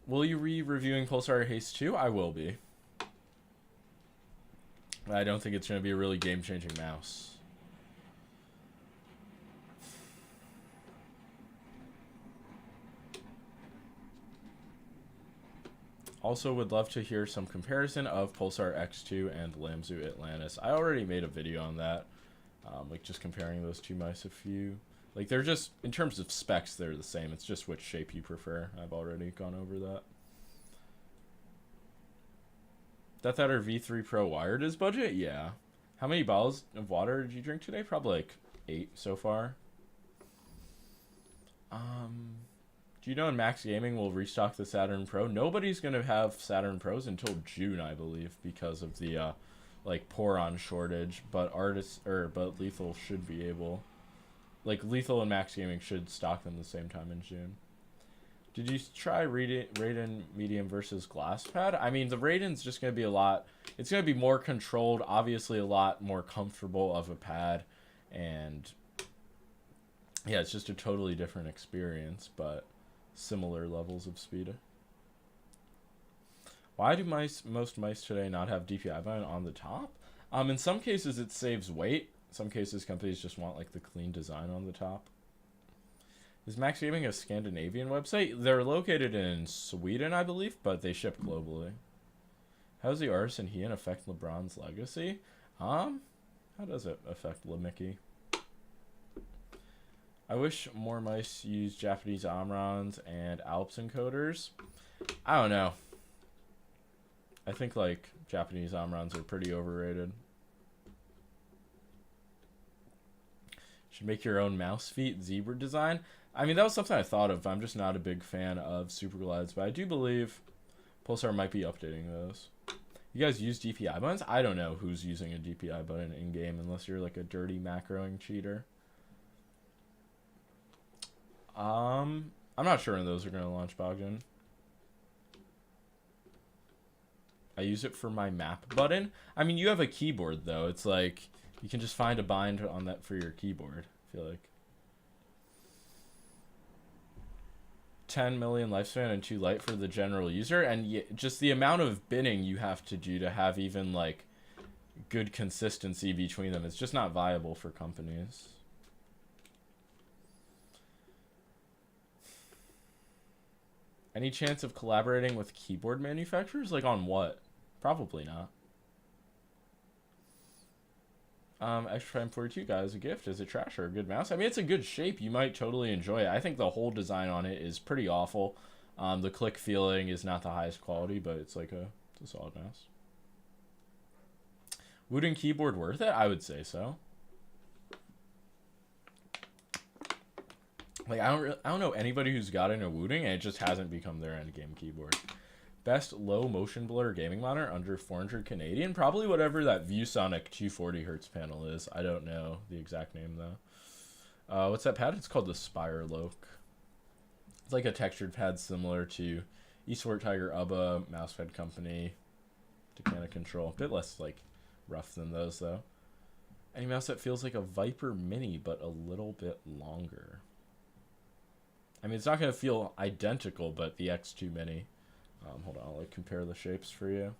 Will you be reviewing Pulsar Haste 2? I will be. I don't think it's going to be a really game-changing mouse. Also would love to hear some comparison of Pulsar X2 and Lamzu Atlantis. I already made a video on that, like just comparing those two mice. Like they're just, in terms of specs, they're the same. It's just which shape you prefer. I've already gone over that. Death Adder V3 Pro wired is budget? Yeah. How many bottles of water did you drink today? Probably like 8 so far. Do you know when Max Gaming will restock the Saturn Pro? Nobody's going to have Saturn Pros until June, I believe, because of the like pour on shortage, but but Lethal should be able, like Lethal and Max Gaming should stock them the same time in June. Did you try Raiden Medium versus Glasspad? I mean, the Raiden's just going to be a lot. It's going to be more controlled, obviously a lot more comfortable of a pad, and yeah, it's just a totally different experience, but similar levels of speed. Why do most mice today not have DPI button on the top? In some cases it saves weight. In some cases companies just want like the clean design on the top. Is Max Gaming a Scandinavian website? They're located in Sweden, I believe, but they ship globally. How does the Artisan Heian affect LeBron's legacy? How does it affect LeMickey? I wish more mice use Japanese Omrons and Alps encoders. I don't know. I think like Japanese Omrons are pretty overrated. Should make your own mouse feet zebra design. I mean, that was something I thought of, but I'm just not a big fan of Super Glides. But I do believe Pulsar might be updating those. You guys use DPI buttons? I don't know who's using a DPI button in-game unless you're like a dirty macroing cheater. I'm not sure when those are going to launch, Bogdan. I use it for my map button. I mean, you have a keyboard, though. It's like, you can just find a bind on that for your keyboard, I feel like. 10 million lifespan and too light for the general user. And just the amount of binning you have to do to have even, like, good consistency between them. It's just not viable for companies. Any chance of collaborating with keyboard manufacturers? Like on what? Probably not. Extra Time 42 guys, a gift. Is it trash or a good mouse? I mean, it's a good shape. You might totally enjoy it. I think the whole design on it is pretty awful. The click feeling is not the highest quality, but it's like it's a solid mouse. Wooden keyboard worth it? I would say so. Like, I don't know anybody who's gotten a Wooting and it just hasn't become their end game keyboard. Best low motion blur gaming monitor under 400 Canadian? Probably whatever that ViewSonic 240 Hz panel is. I don't know the exact name though. What's that pad? It's called the Spire Loke. It's like a textured pad similar to eSport Tiger Ubba, Mousepad Company, Decana Control. A bit less like rough than those though. Any mouse that feels like a Viper Mini but a little bit longer. I mean, it's not going to feel identical, but the X2 Mini. Hold on, I'll like compare the shapes for you.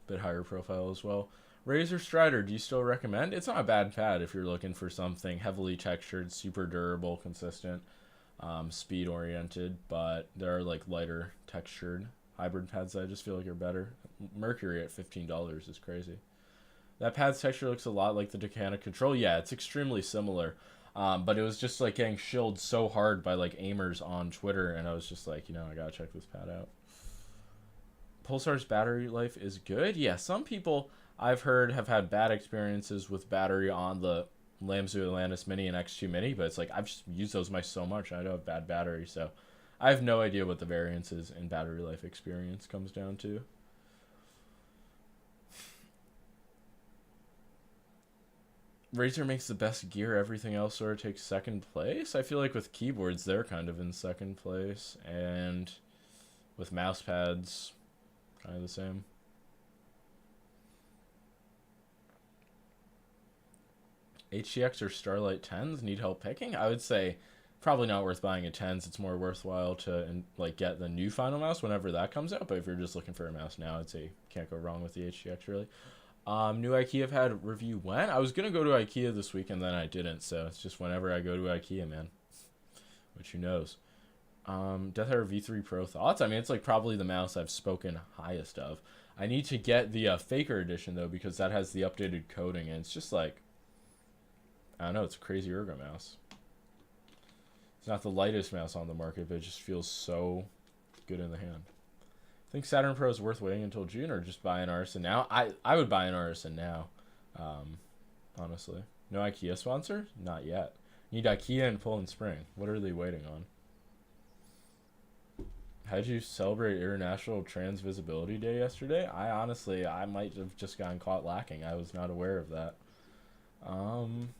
Bit higher profile as well. Razer Strider, do you still recommend? It's not a bad pad if you're looking for something heavily textured, super durable, consistent, speed oriented, but there are like lighter textured hybrid pads that I just feel like are better. Mercury at $15 is crazy. That pad's texture looks a lot like the Decana Control. Yeah, it's extremely similar. But it was just like getting shilled so hard by like aimers on Twitter, and I was just like, you know, I gotta check this pad out. Pulsar's battery life is good. Yeah, some people I've heard have had bad experiences with battery on the Lamzu Atlantis Mini and X2 Mini, but it's like I've just used those mice so much, and I don't have bad battery, so I have no idea what the variances in battery life experience comes down to. Razer makes the best gear, everything else sort of takes second place. I feel like with keyboards, they're kind of in second place, and with mouse pads, kind of the same. HTX or Starlight 10s need help picking? I would say probably not worth buying a 10s. It's more worthwhile to like get the new Final Mouse whenever that comes out, but if you're just looking for a mouse now, I'd say can't go wrong with the HTX really. New IKEA have had review when? I was going to go to IKEA this week and then I didn't, so it's just whenever I go to IKEA, man. Which who knows. Death Hour V3 Pro thoughts? I mean, it's like probably the mouse I've spoken highest of. I need to get the Faker edition, though, because that has the updated coding, and it's just like, I don't know, it's a crazy ergo mouse. It's not the lightest mouse on the market, but it just feels so good in the hand. Think Saturn Pro is worth waiting until June or just buy an Artisan now? I would buy an Artisan now, honestly. No IKEA sponsor? Not yet. Need IKEA and Pull and Spring. What are they waiting on? How'd you celebrate International Trans Visibility Day yesterday? I might have just gotten caught lacking. I was not aware of that. Um,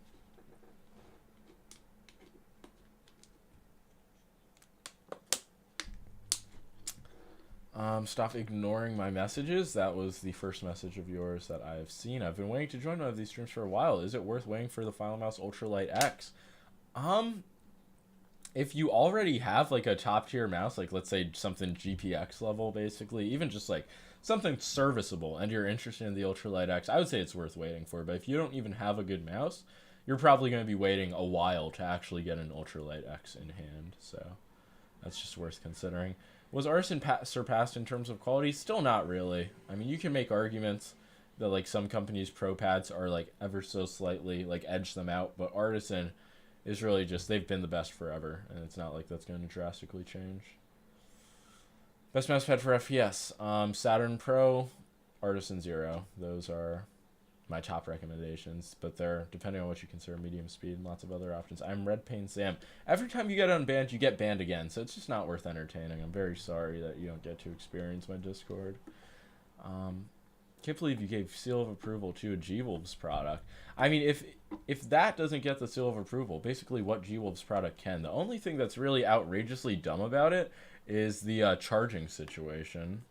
Stop ignoring my messages. That was the first message of yours that I've seen. I've been waiting to join one of these streams for a while. Is it worth waiting for the Final Mouse Ultralight X? If you already have like a top tier mouse, like let's say something GPX level, basically, even just like something serviceable, and you're interested in the Ultralight X, I would say it's worth waiting for. But if you don't even have a good mouse, you're probably going to be waiting a while to actually get an Ultralight X in hand. So that's just worth considering. Was Artisan surpassed in terms of quality? Still not really. I mean, you can make arguments that like some companies' Pro pads are like ever so slightly like edge them out, but Artisan is really just, they've been the best forever, and it's not like that's going to drastically change. Best mousepad for FPS. Saturn Pro, Artisan Zero. Those are my top recommendations, but they're, depending on what you consider medium speed, and lots of other options. I'm Red Pain Sam. Every time you get unbanned, you get banned again, so it's just not worth entertaining. I'm very sorry that you don't get to experience my Discord. Can't believe you gave seal of approval to a G-Wolves product. I mean, if that doesn't get the seal of approval, basically what G-Wolves product can. The only thing that's really outrageously dumb about it is the charging situation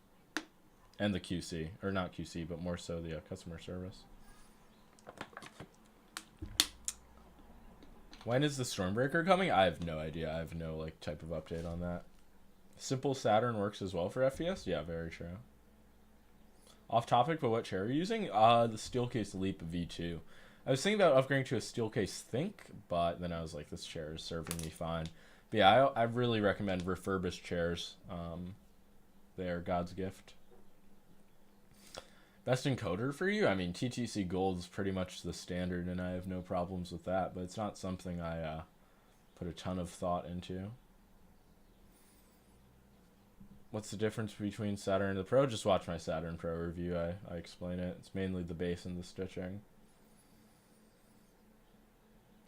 and the QC. Or not QC, but more so the customer service. When is the Stormbreaker coming? I have no idea. I have no like type of update on that. Simple Saturn works as well for FPS? Yeah, very true. Off topic, but what chair are you using? The Steelcase Leap V2. I was thinking about upgrading to a Steelcase Think, but then I was like, this chair is serving me fine. But yeah, I really recommend refurbished chairs. They are God's gift. Best encoder for you? I mean, TTC Gold is pretty much the standard, and I have no problems with that, but it's not something I put a ton of thought into. What's the difference between Saturn and the Pro? Just watch my Saturn Pro review. I explain it. It's mainly the base and the stitching.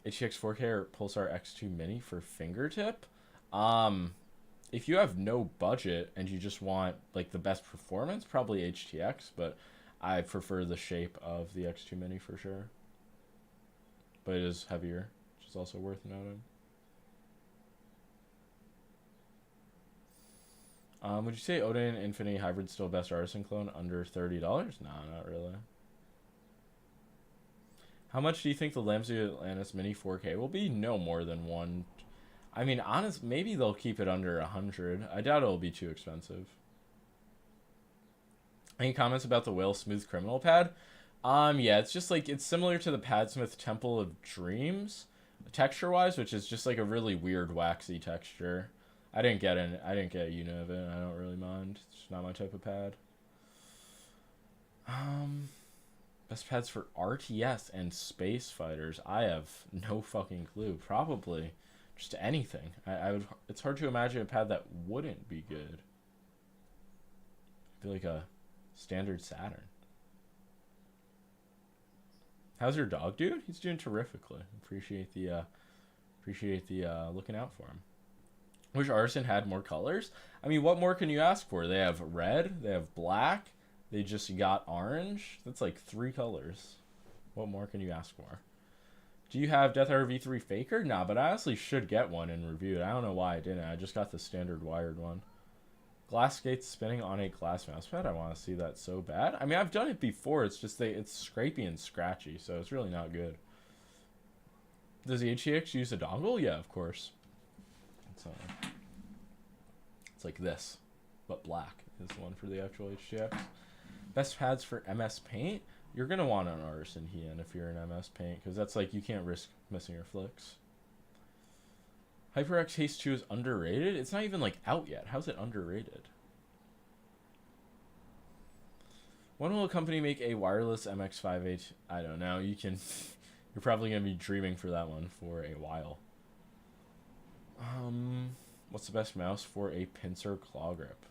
HTX 4K or Pulsar X2 Mini for fingertip? If you have no budget and you just want like the best performance, probably HTX, but I prefer the shape of the X2 Mini for sure. But it is heavier, which is also worth noting. Would you say Odin Infinity Hybrid still best Artisan clone under $30? Nah, not really. How much do you think the Lamsey Atlantis Mini 4K will be? No more than one. I mean, honest, maybe they'll keep it under 100. I doubt it'll be too expensive. Any comments about the Whale Smooth Criminal pad? Yeah, it's just like, it's similar to the Padsmith Temple of Dreams, texture-wise, which is just like a really weird waxy texture. I didn't get Univin. I don't really mind. It's just not my type of pad. Best pads for RTS and Space Fighters. I have no fucking clue. Probably just anything. I would. It's hard to imagine a pad that wouldn't be good. I feel like a standard Saturn. How's your dog, dude? He's doing terrifically. Appreciate the looking out for him. Wish Artisan had more colors. I mean, what more can you ask for? They have red, they have black, they just got orange. That's like 3 colors. What more can you ask for? Do you have Death Hour V3 Faker? Nah, but I honestly should get one and review it. I don't know why I didn't. I just got the standard wired one. Glass skates spinning on a glass mousepad. I want to see that so bad. I mean, I've done it before. It's just it's scrapey and scratchy, so it's really not good. Does the HTX use a dongle? Yeah, of course. It's like this, but black is the one for the actual HTX. Best pads for MS Paint? You're going to want an Artisan Heian if you're in MS Paint, because that's like, you can't risk missing your flicks. HyperX Haste 2 is underrated? It's not even like out yet. How's it underrated? When will a company make a wireless MX-5H? I don't know. You're probably going to be dreaming for that one for a while. What's the best mouse for a pincer claw grip?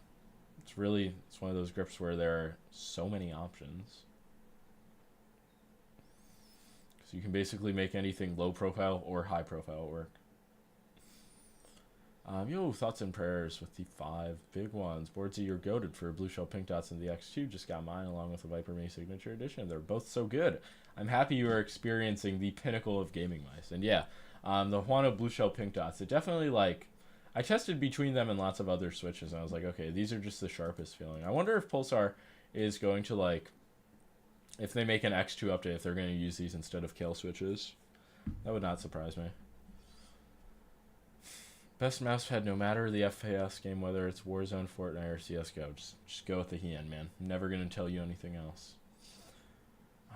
It's one of those grips where there are so many options. So you can basically make anything low profile or high profile work. Yo, thoughts and prayers with the 5 big ones. Boardsy, you're goated for blue shell pink dots in the X2. Just got mine along with the Viper Me Signature Edition. They're both so good. I'm happy you are experiencing the pinnacle of gaming mice. And yeah, the Huano blue shell pink dots, it definitely like, I tested between them and lots of other switches and I was like, okay, these are just the sharpest feeling. I wonder if Pulsar is going to like, if they make an X2 update, if they're going to use these instead of kill switches. That would not surprise me. Best mousepad, no matter the FPS game, whether it's Warzone, Fortnite, or CSGO. Just go with the Hien, man. I'm never going to tell you anything else.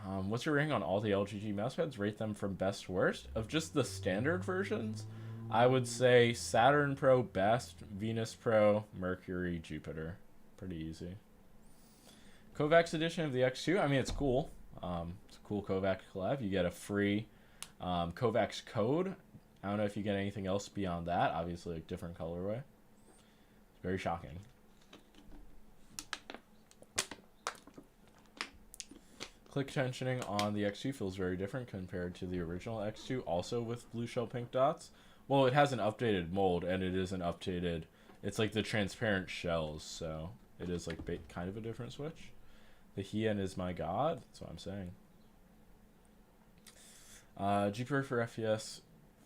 What's your rating on all the LGG mousepads? Rate them from best to worst. Of just the standard versions, I would say Saturn Pro best, Venus Pro, Mercury, Jupiter. Pretty easy. Kovacs edition of the X2. I mean, it's cool. It's a cool Kovacs collab. You get a free Kovacs code. I don't know if you get anything else beyond that. Obviously, like different colorway. It's very shocking. Click tensioning on the X2 feels very different compared to the original X2, also with blue shell pink dots. Well, it has an updated mold, and it is an updated... It's like the transparent shells, so it is like kind of a different switch. The Hien is my god. That's what I'm saying. Jupiter for FPS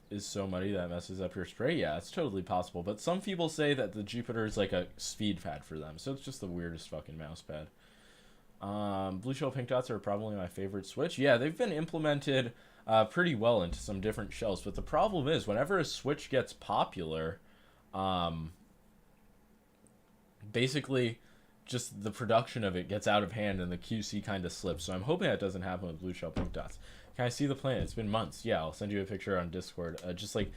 is so muddy that messes up your spray. Yeah, it's totally possible. But some people say that the Jupiter is like a speed pad for them. So it's just the weirdest fucking mouse pad. Blue shell pink dots are probably my favorite switch. Yeah, they've been implemented pretty well into some different shells. But the problem is whenever a switch gets popular, basically just the production of it gets out of hand and the QC kind of slips. So I'm hoping that doesn't happen with blue shell pink dots. Can I see the plan? It's been months. Yeah, I'll send you a picture on Discord. Just like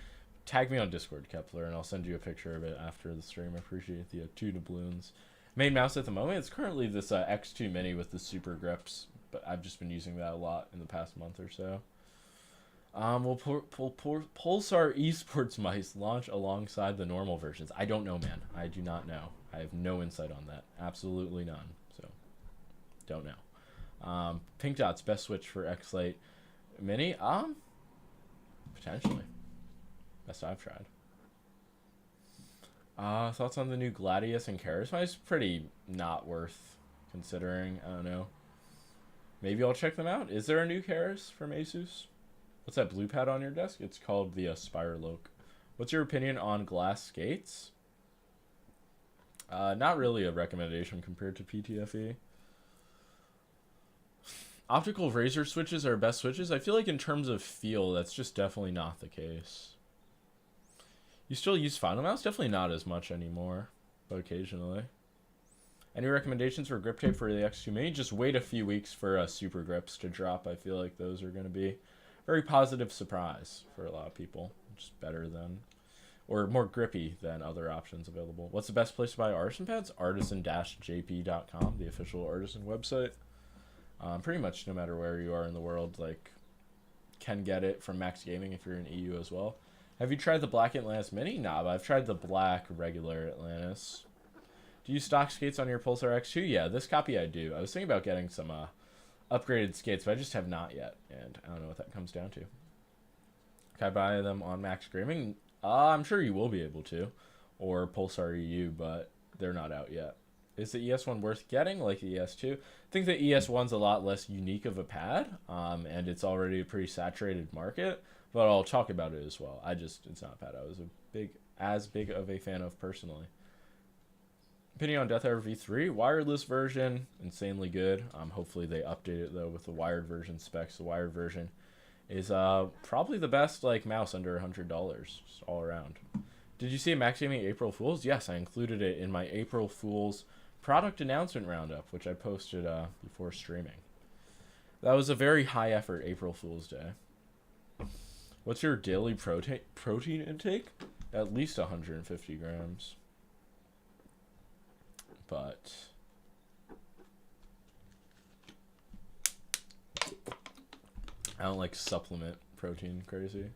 tag me on Discord, Kepler, and I'll send you a picture of it after the stream. I appreciate the 2 doubloons. Main mouse at the moment, it's currently this X2 Mini with the super grips, but I've just been using that a lot in the past month or so. Will Pulsar esports mice launch alongside the normal versions? I don't know, man. I do not know. I have no insight on that. Absolutely none. So, don't know. Pink dots, best switch for X-Lite Mini? Potentially. Best I've tried. Thoughts on the new Gladius and Charisma? It's pretty not worth considering. I don't know. Maybe I'll check them out. Is there a new Charis from Asus? What's that blue pad on your desk? It's called the Aspire Loke. What's your opinion on glass skates? Not really a recommendation compared to PTFE. Optical razor switches are best switches. I feel like in terms of feel, that's just definitely not the case. You still use Final Mouse? Definitely not as much anymore, but occasionally. Any recommendations for grip tape for the X2 Mini? Just wait a few weeks for super grips to drop. I feel like those are going to be a very positive surprise for a lot of people. Just better than, or more grippy than other options available. What's the best place to buy artisan pads? Artisan-jp.com, the official artisan website. Pretty much no matter where you are in the world, like, can get it from Max Gaming if you're in EU as well. Have you tried the black Atlantis Mini? Nah, but I've tried the black regular Atlantis. Do you stock skates on your Pulsar X2? Yeah, this copy I do. I was thinking about getting some upgraded skates, but I just have not yet, and I don't know what that comes down to. Can I buy them on Max Gaming? I'm sure you will be able to, or Pulsar EU, but they're not out yet. Is the ES1 worth getting, like the ES2? I think the ES1's a lot less unique of a pad, and it's already a pretty saturated market, but I'll talk about it as well. It's not a pad I was as big of a fan of personally. Opinion on Death Hour V3, wireless version, insanely good. Hopefully they update it though with the wired version specs. The wired version is probably the best like mouse under $100, just all around. Did you see a Max Gaming April Fools? Yes, I included it in my April Fools product announcement roundup, which I posted before streaming. That was a very high effort April Fool's Day. What's your daily protein intake? At least 150 grams. But I don't like supplement protein crazy.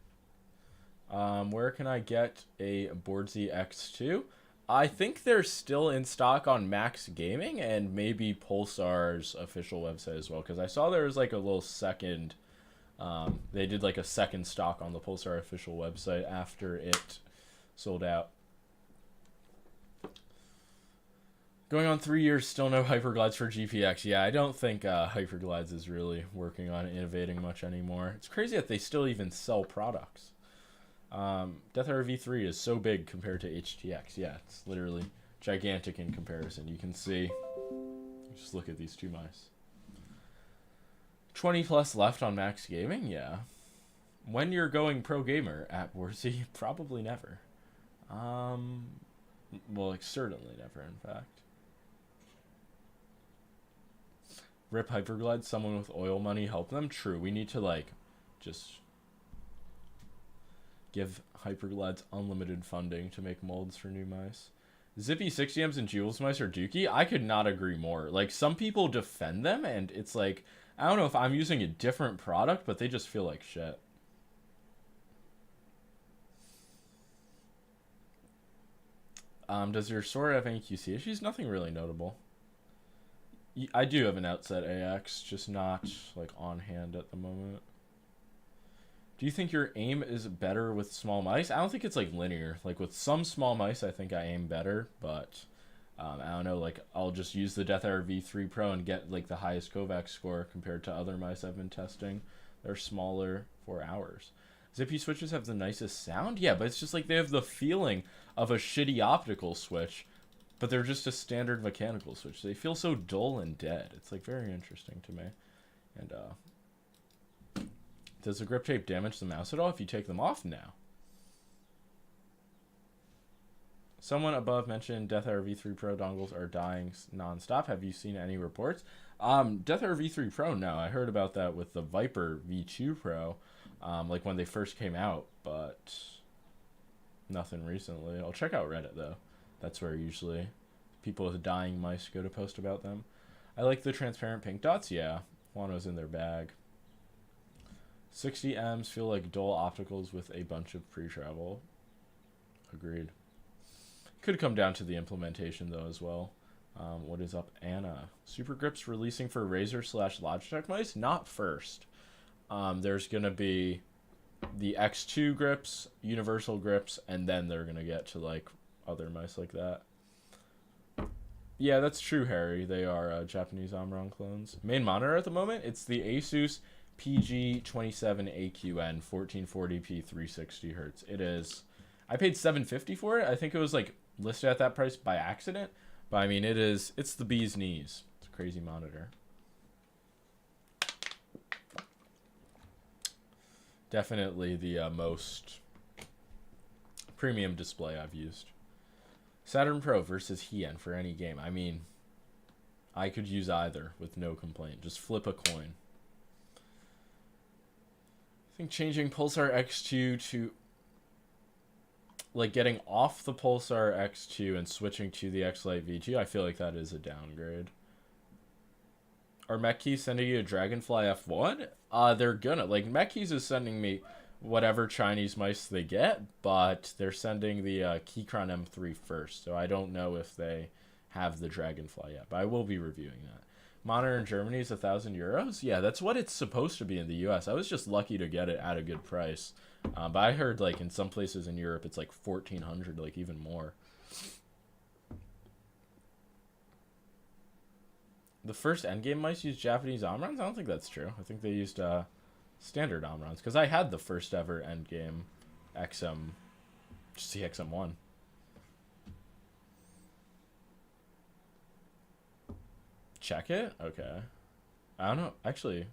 Where can I get a Boardsy X2? I think they're still in stock on Max Gaming and maybe Pulsar's official website as well, because I saw there was like a little second, they did like a second stock on the Pulsar official website after it sold out. Going on 3 years, still no Hyperglides for GPX. Yeah, I don't think Hyperglides is really working on innovating much anymore. It's crazy that they still even sell products. Death Arrow V3 is so big compared to HTX. Yeah, it's literally gigantic in comparison. You can see, just look at these two mice. 20 plus left on Max Gaming? Yeah. When you're going pro gamer at Warzy, probably never. Well, like, certainly never, in fact. Rip Hyperglide, someone with oil money help them? True, we need to, like, just give Hyperglides unlimited funding to make molds for new mice. Zippy 60Ms and Jules mice are dookie? I could not agree more. Like, some people defend them, and it's like, I don't know if I'm using a different product, but they just feel like shit. Does your store have any QC issues? Nothing really notable. I do have an Outset AX, just not like on hand at the moment. Do you think your aim is better with small mice? I don't think it's like linear. Like with some small mice, I think I aim better, but I don't know. Like I'll just use the Death Arrow V3 Pro and get like the highest Kovacs score compared to other mice I've been testing. They're smaller for hours. Zippy switches have the nicest sound? Yeah, but it's just like they have the feeling of a shitty optical switch, but they're just a standard mechanical switch. They feel so dull and dead. It's like very interesting to me. And does the grip tape damage the mouse at all if you take them off? No. Someone above mentioned Death Arrow V3 Pro dongles are dying non-stop. Have you seen any reports? Death Arrow V3 Pro, no. I heard about that with the Viper V2 Pro, like when they first came out, but nothing recently. I'll check out Reddit, though. That's where usually people with dying mice go to post about them. I like the transparent pink dots. Yeah, Wano's in their bag. 60Ms feel like dull opticals with a bunch of pre-travel. Agreed. Could come down to the implementation, though, as well. What is up, Anna? Super Grips releasing for Razer/Logitech mice? Not first. There's going to be the X2 grips, universal grips, and then they're going to get to, like, other mice like that. Yeah, that's true, Harry. They are Japanese Omron clones. Main monitor at the moment, it's the Asus PG27AQN 1440p 360 Hz. It is. I paid $750 for it. I think it was like listed at that price by accident, but I mean it's the bee's knees. It's a crazy monitor. Definitely the most premium display I've used. Saturn Pro versus Hien for any game. I mean, I could use either with no complaint. Just flip a coin. I think changing Pulsar X2 to, like, getting off the Pulsar X2 and switching to the X-Lite V2, I feel like that is a downgrade. Are Mechkeys sending you a Dragonfly F1? They're gonna. Like, Mechkeys is sending me whatever Chinese mice they get, but they're sending the Keychron M3 first, so I don't know if they have the Dragonfly yet, but I will be reviewing that. Monitor in Germany is €1,000? Yeah, that's what it's supposed to be in the US. I was just lucky to get it at a good price. But I heard, like, in some places in Europe, it's like 1,400, like, even more. The first endgame mice used Japanese Omrons? I don't think that's true. I think they used standard Omrons, because I had the first ever endgame XM, just the XM1. Check it? Okay. I don't know. Actually,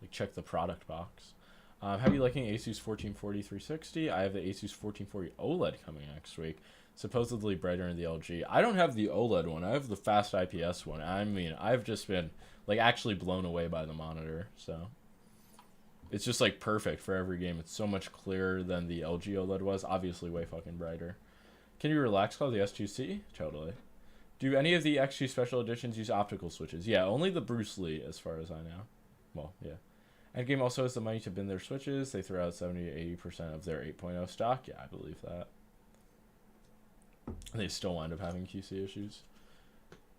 like, check the product box. Have you liking Asus 1440 360? I have the Asus 1440 OLED coming next week. Supposedly brighter in the LG. I don't have the OLED one. I have the fast IPS one. I mean, I've just been, like, actually blown away by the monitor. So it's just, like, perfect for every game. It's so much clearer than the LG OLED was. Obviously way fucking brighter. Can you relax call the S2C? Totally. Do any of the X2 special editions use optical switches? Yeah, only the Bruce Lee, as far as I know. Well, yeah. Endgame also has the money to bin their switches. They throw out 70 to 80% of their 8.0 stock. Yeah, I believe that. They still wind up having QC issues.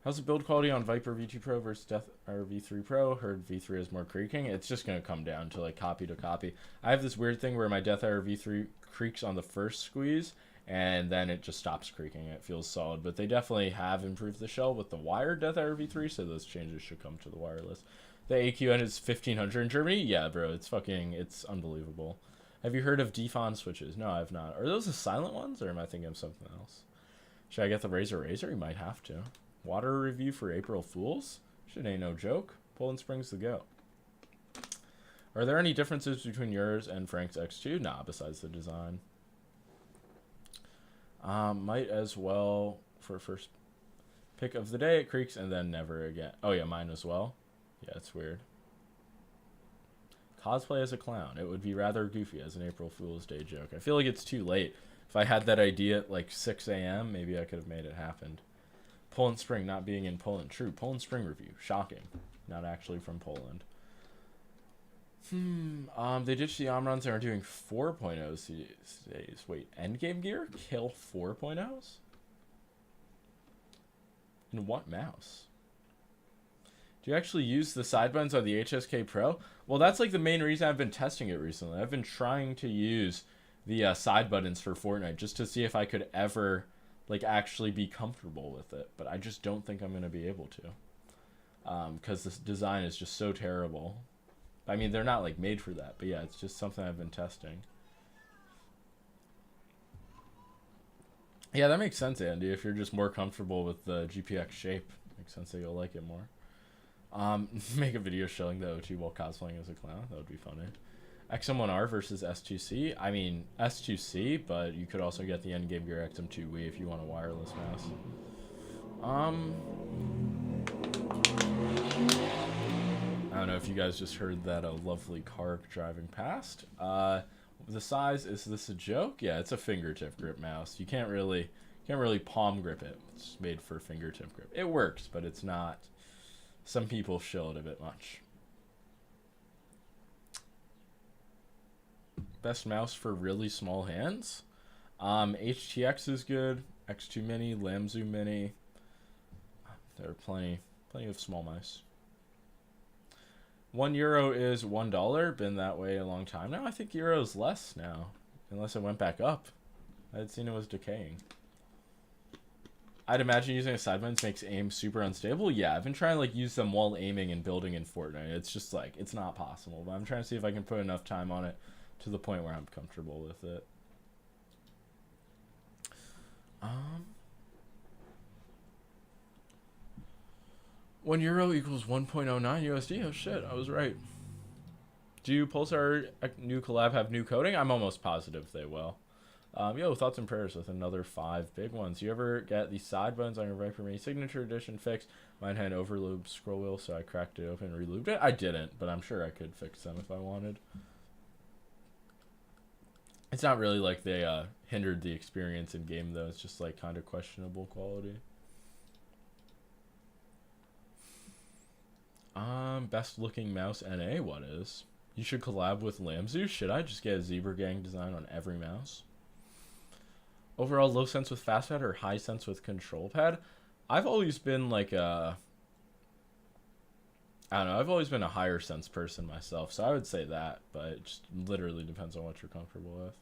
How's the build quality on Viper V2 Pro versus Death Arrow V3 Pro? Heard V3 has more creaking. It's just going to come down to, like, copy to copy. I have this weird thing where my Death Arrow V3 creaks on the first squeeze, and then it just stops creaking. It feels solid, but they definitely have improved the shell with the wired Death Hour V3, so those changes should come to the wireless. The AQN is 1500 in Germany? Yeah, bro, it's unbelievable. Have you heard of Defon switches? No, I have not. Are those the silent ones, or am I thinking of something else? Should I get the Razer? You might have to. Water review for April Fools? Shit ain't no joke. Poland Springs the go. Are there any differences between yours and Frank's X2? Nah, besides the design. Might as well for first pick of the day. It creaks and then never again. Oh yeah, mine as well. Yeah, it's weird. Cosplay as a clown. It would be rather goofy as an April Fool's Day joke. I feel like it's too late. If I had that idea at like 6 a.m., maybe I could have made it happen. Poland Spring not being in Poland. True. Poland Spring review. Shocking. Not actually from Poland. They ditched the Omrons and are doing 4.0s these days. Wait, endgame gear? Kill 4.0s? In what mouse? Do you actually use the side buttons on the HSK Pro? Well, that's like the main reason I've been testing it recently. I've been trying to use the side buttons for Fortnite just to see if I could ever like actually be comfortable with it. But I just don't think I'm going to be able to. Because this design is just so terrible. I mean, they're not like made for that, but yeah, it's just something I've been testing. Yeah, that makes sense, Andy. If you're just more comfortable with the GPX shape, makes sense that you'll like it more. Make a video showing the OT while cosplaying as a clown. That would be funny. XM1R versus S2C. I mean, S2C, but you could also get the endgame gear XM2 Wii if you want a wireless mouse. I don't know if you guys just heard that a lovely car driving past. The size, is this a joke? Yeah, it's a fingertip grip mouse. You can't really palm grip it. It's made for fingertip grip. It works, but it's not. Some people shill it a bit much. Best mouse for really small hands? HTX is good. X2 Mini, Lamzu Mini. There are plenty of small mice. €1 is $1. Been that way a long time now. I think euro is less now, unless it went back up. I had seen it was decaying. I'd imagine using a side buttons makes aim super unstable. Yeah, I've been trying to like use them while aiming and building in Fortnite. It's just like it's not possible. But I'm trying to see if I can put enough time on it to the point where I'm comfortable with it. €1 equals 1.09 USD. Oh shit, I was right. Do Pulsar new collab have new coding? I'm almost positive they will. Yo, thoughts and prayers with another 5 big ones. You ever get the side buttons on your Viper Mini Signature Edition fixed? Mine had an overload scroll wheel, so I cracked it open and relubed it. I didn't, but I'm sure I could fix them if I wanted. It's not really like they hindered the experience in game though. It's just like kind of questionable quality. Best looking mouse NA. What is? You should collab with Lamzu. Should I just get a Zebra Gang design on every mouse? Overall, low sense with fast pad or high sense with control pad? I've always been like a... I don't know. I've always been a higher sense person myself, so I would say that, but it just literally depends on what you're comfortable with.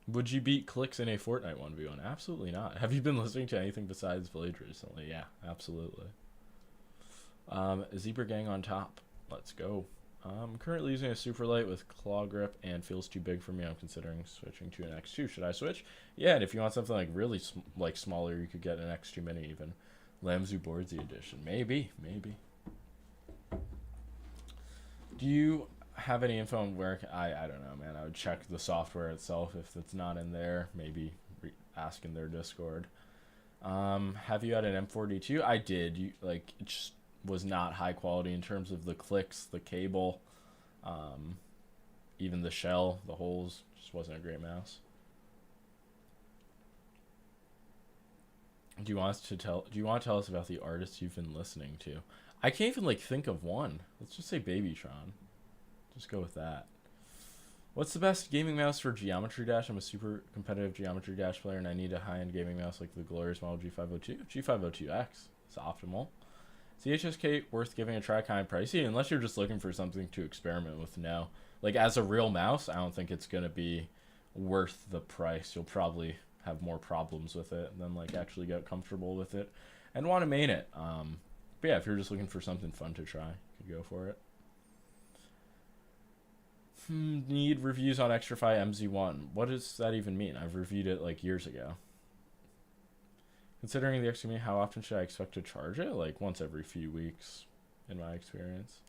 Would you beat Clicks in a Fortnite 1v1? Absolutely not. Have you been listening to anything besides Village recently? Yeah, absolutely. Zebra Gang on top. Let's go. I'm currently using a Superlight with claw grip and feels too big for me. I'm considering switching to an X2. Should I switch? Yeah, and if you want something like really smaller, you could get an X2 Mini even. Lamzu Boardsy edition. Maybe. Do you have any info on where I don't know, man. I would check the software itself if it's not in there. Maybe ask in their Discord. Have you had an M42? I did. It just was not high quality in terms of the clicks, the cable, even the shell, the holes. Just wasn't a great mouse. Do you want to tell us about the artists you've been listening to? I can't even think of one. Let's just say Babytron. Just go with that. What's the best gaming mouse for Geometry Dash? I'm a super competitive Geometry Dash player, and I need a high-end gaming mouse like the glorious model G502. G502X is optimal. CHSK worth giving a try, kind of pricey, unless you're just looking for something to experiment with now. Like, as a real mouse, I don't think it's going to be worth the price. You'll probably have more problems with it than, like, actually get comfortable with it and want to main it. But yeah, if you're just looking for something fun to try, you could go for it. Need reviews on Extrafy MZ1. What does that even mean? I've reviewed it, like, years ago. Considering the XME, how often should I expect to charge it? Like, once every few weeks, in my experience.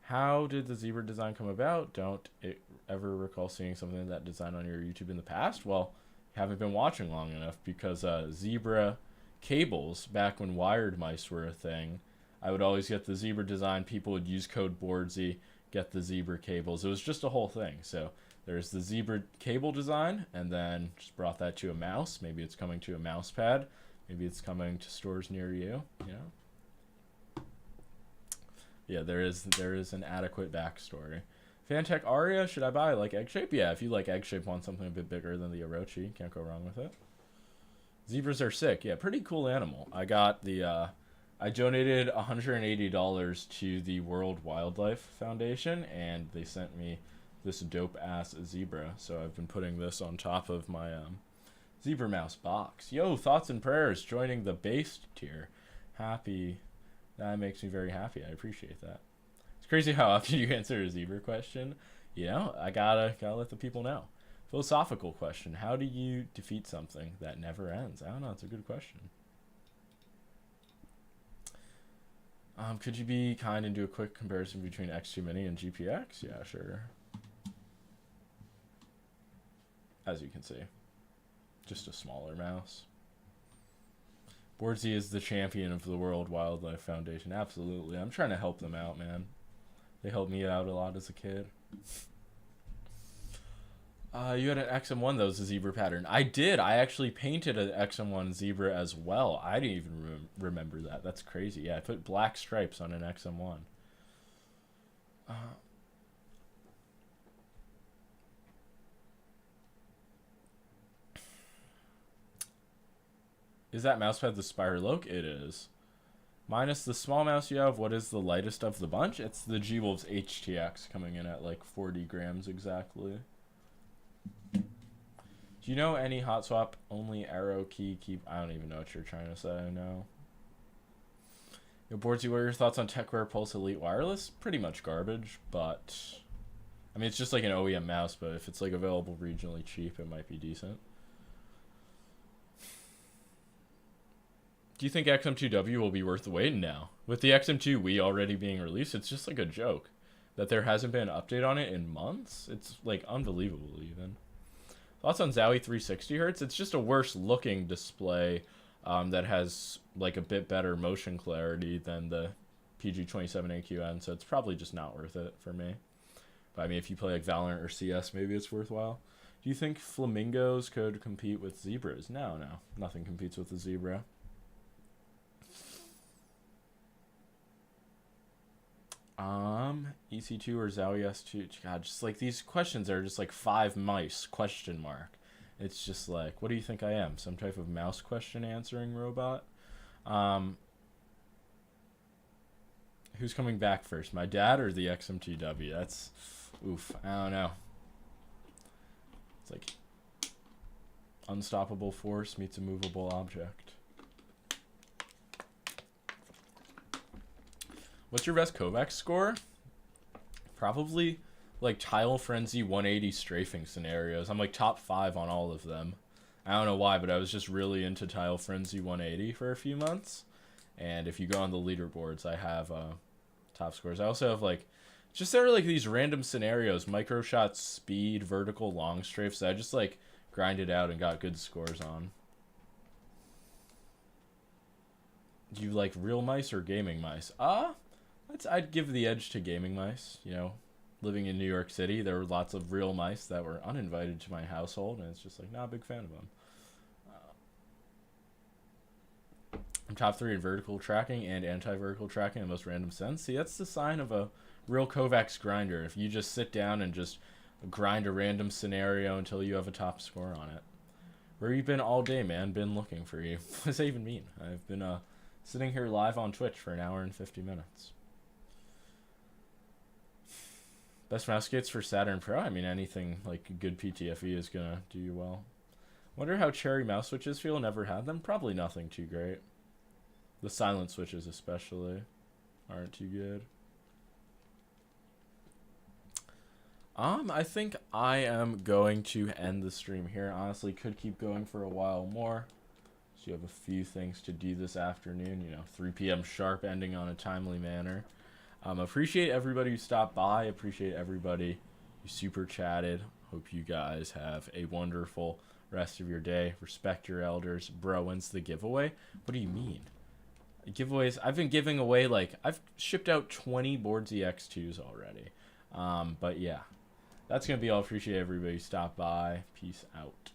How did the zebra design come about? Don't ever recall seeing something like that design on your YouTube in the past? Well, you haven't been watching long enough, because zebra cables, back when wired mice were a thing, I would always get the zebra design. People would use code BoardZ, get the zebra cables. It was just a whole thing. So there's the zebra cable design, and then just brought that to a mouse. Maybe it's coming to a Mousepad. Maybe it's coming to stores near you, you know? Yeah, there is an adequate backstory. Fantech Aria, should I buy like egg shape? Yeah, if you like egg shape, want something a bit bigger than the Orochi, can't go wrong with it. Zebras are sick. Yeah, pretty cool animal. I got the I donated $180 to the World Wildlife Foundation, and they sent me this dope ass zebra. So I've been putting this on top of my zebra mouse box. Yo, thoughts and prayers joining the base tier. Happy. That makes me very happy. I appreciate that. It's crazy how often you answer a zebra question. You know, I gotta let the people know. Philosophical question. How do you defeat something that never ends? I don't know. It's a good question. Could you be kind and do a quick comparison between X2 Mini and GPX? Yeah, sure. As you can see, just a smaller mouse. BoardZ is the champion of the World Wildlife Foundation. Absolutely. I'm trying to help them out, man. They helped me out a lot as a kid. You had an XM1 that was a zebra pattern. I did. I actually painted an XM1 zebra as well. I didn't even remember that. That's crazy. Yeah, I put black stripes on an XM1. Is that mousepad the Spiraloke? It is. Minus the small mouse you have, what is the lightest of the bunch? It's the G-Wolves HTX, coming in at like 40 grams exactly. Do you know any hot swap only arrow key keep? I don't even know what you're trying to say. No. Yo, BoardZ, what are your thoughts on TechWare Pulse Elite Wireless? Pretty much garbage, but I mean, it's just like an OEM mouse, but if it's like available regionally cheap, it might be decent. Do you think XM2W will be worth the wait now? With the XM2 Wii already being released, it's just like a joke that there hasn't been an update on it in months. It's like unbelievable even. Thoughts on Zowie 360Hz? It's just a worse looking display that has like a bit better motion clarity than the PG27AQN, so it's probably just not worth it for me. But I mean, if you play like Valorant or CS, maybe it's worthwhile. Do you think flamingos could compete with zebras? No, nothing competes with a zebra. EC2 or Zowie S2? God, just like these questions are just like 5 mice question mark. It's just like, what do you think I am? Some type of mouse question answering robot? Who's coming back first, my dad or the XM2W? That's, oof, I don't know. It's like unstoppable force meets a movable object. What's your best Kovacs score? Probably like Tile Frenzy 180 strafing scenarios. I'm like top 5 on all of them. I don't know why, but I was just really into Tile Frenzy 180 for a few months. And if you go on the leaderboards, I have top scores. I also have like, just there are like these random scenarios, micro shots, speed, vertical, long strafes that I just like grinded out and got good scores on. Do you like real mice or gaming mice? I'd give the edge to gaming mice. You know, living in New York City, there were lots of real mice that were uninvited to my household, and it's just like, not a big fan of them. I'm top 3 in vertical tracking and anti-vertical tracking in the most random sense. See, that's the sign of a real Kovacs grinder. If you just sit down and just grind a random scenario until you have a top score on it. Where you been all day, man? Been looking for you. What does that even mean? I've been Sitting here live on Twitch for an hour and 50 minutes. Best mouse kits for Saturn Pro? I mean, anything like good PTFE is going to do you well. Wonder how cherry mouse switches feel. Never had them. Probably nothing too great. The silent switches especially aren't too good. I think I am going to end the stream here. Honestly, could keep going for a while more. So you have a few things to do this afternoon. 3 p.m. sharp, ending on a timely manner. Appreciate everybody who stopped by. Appreciate everybody who super chatted. Hope you guys have a wonderful rest of your day. Respect your elders. Bro, when's the giveaway? What do you mean? Giveaways? I've been giving away, I've shipped out 20 Boards EX2s already. But yeah, that's going to be all. Appreciate everybody who stopped by. Peace out.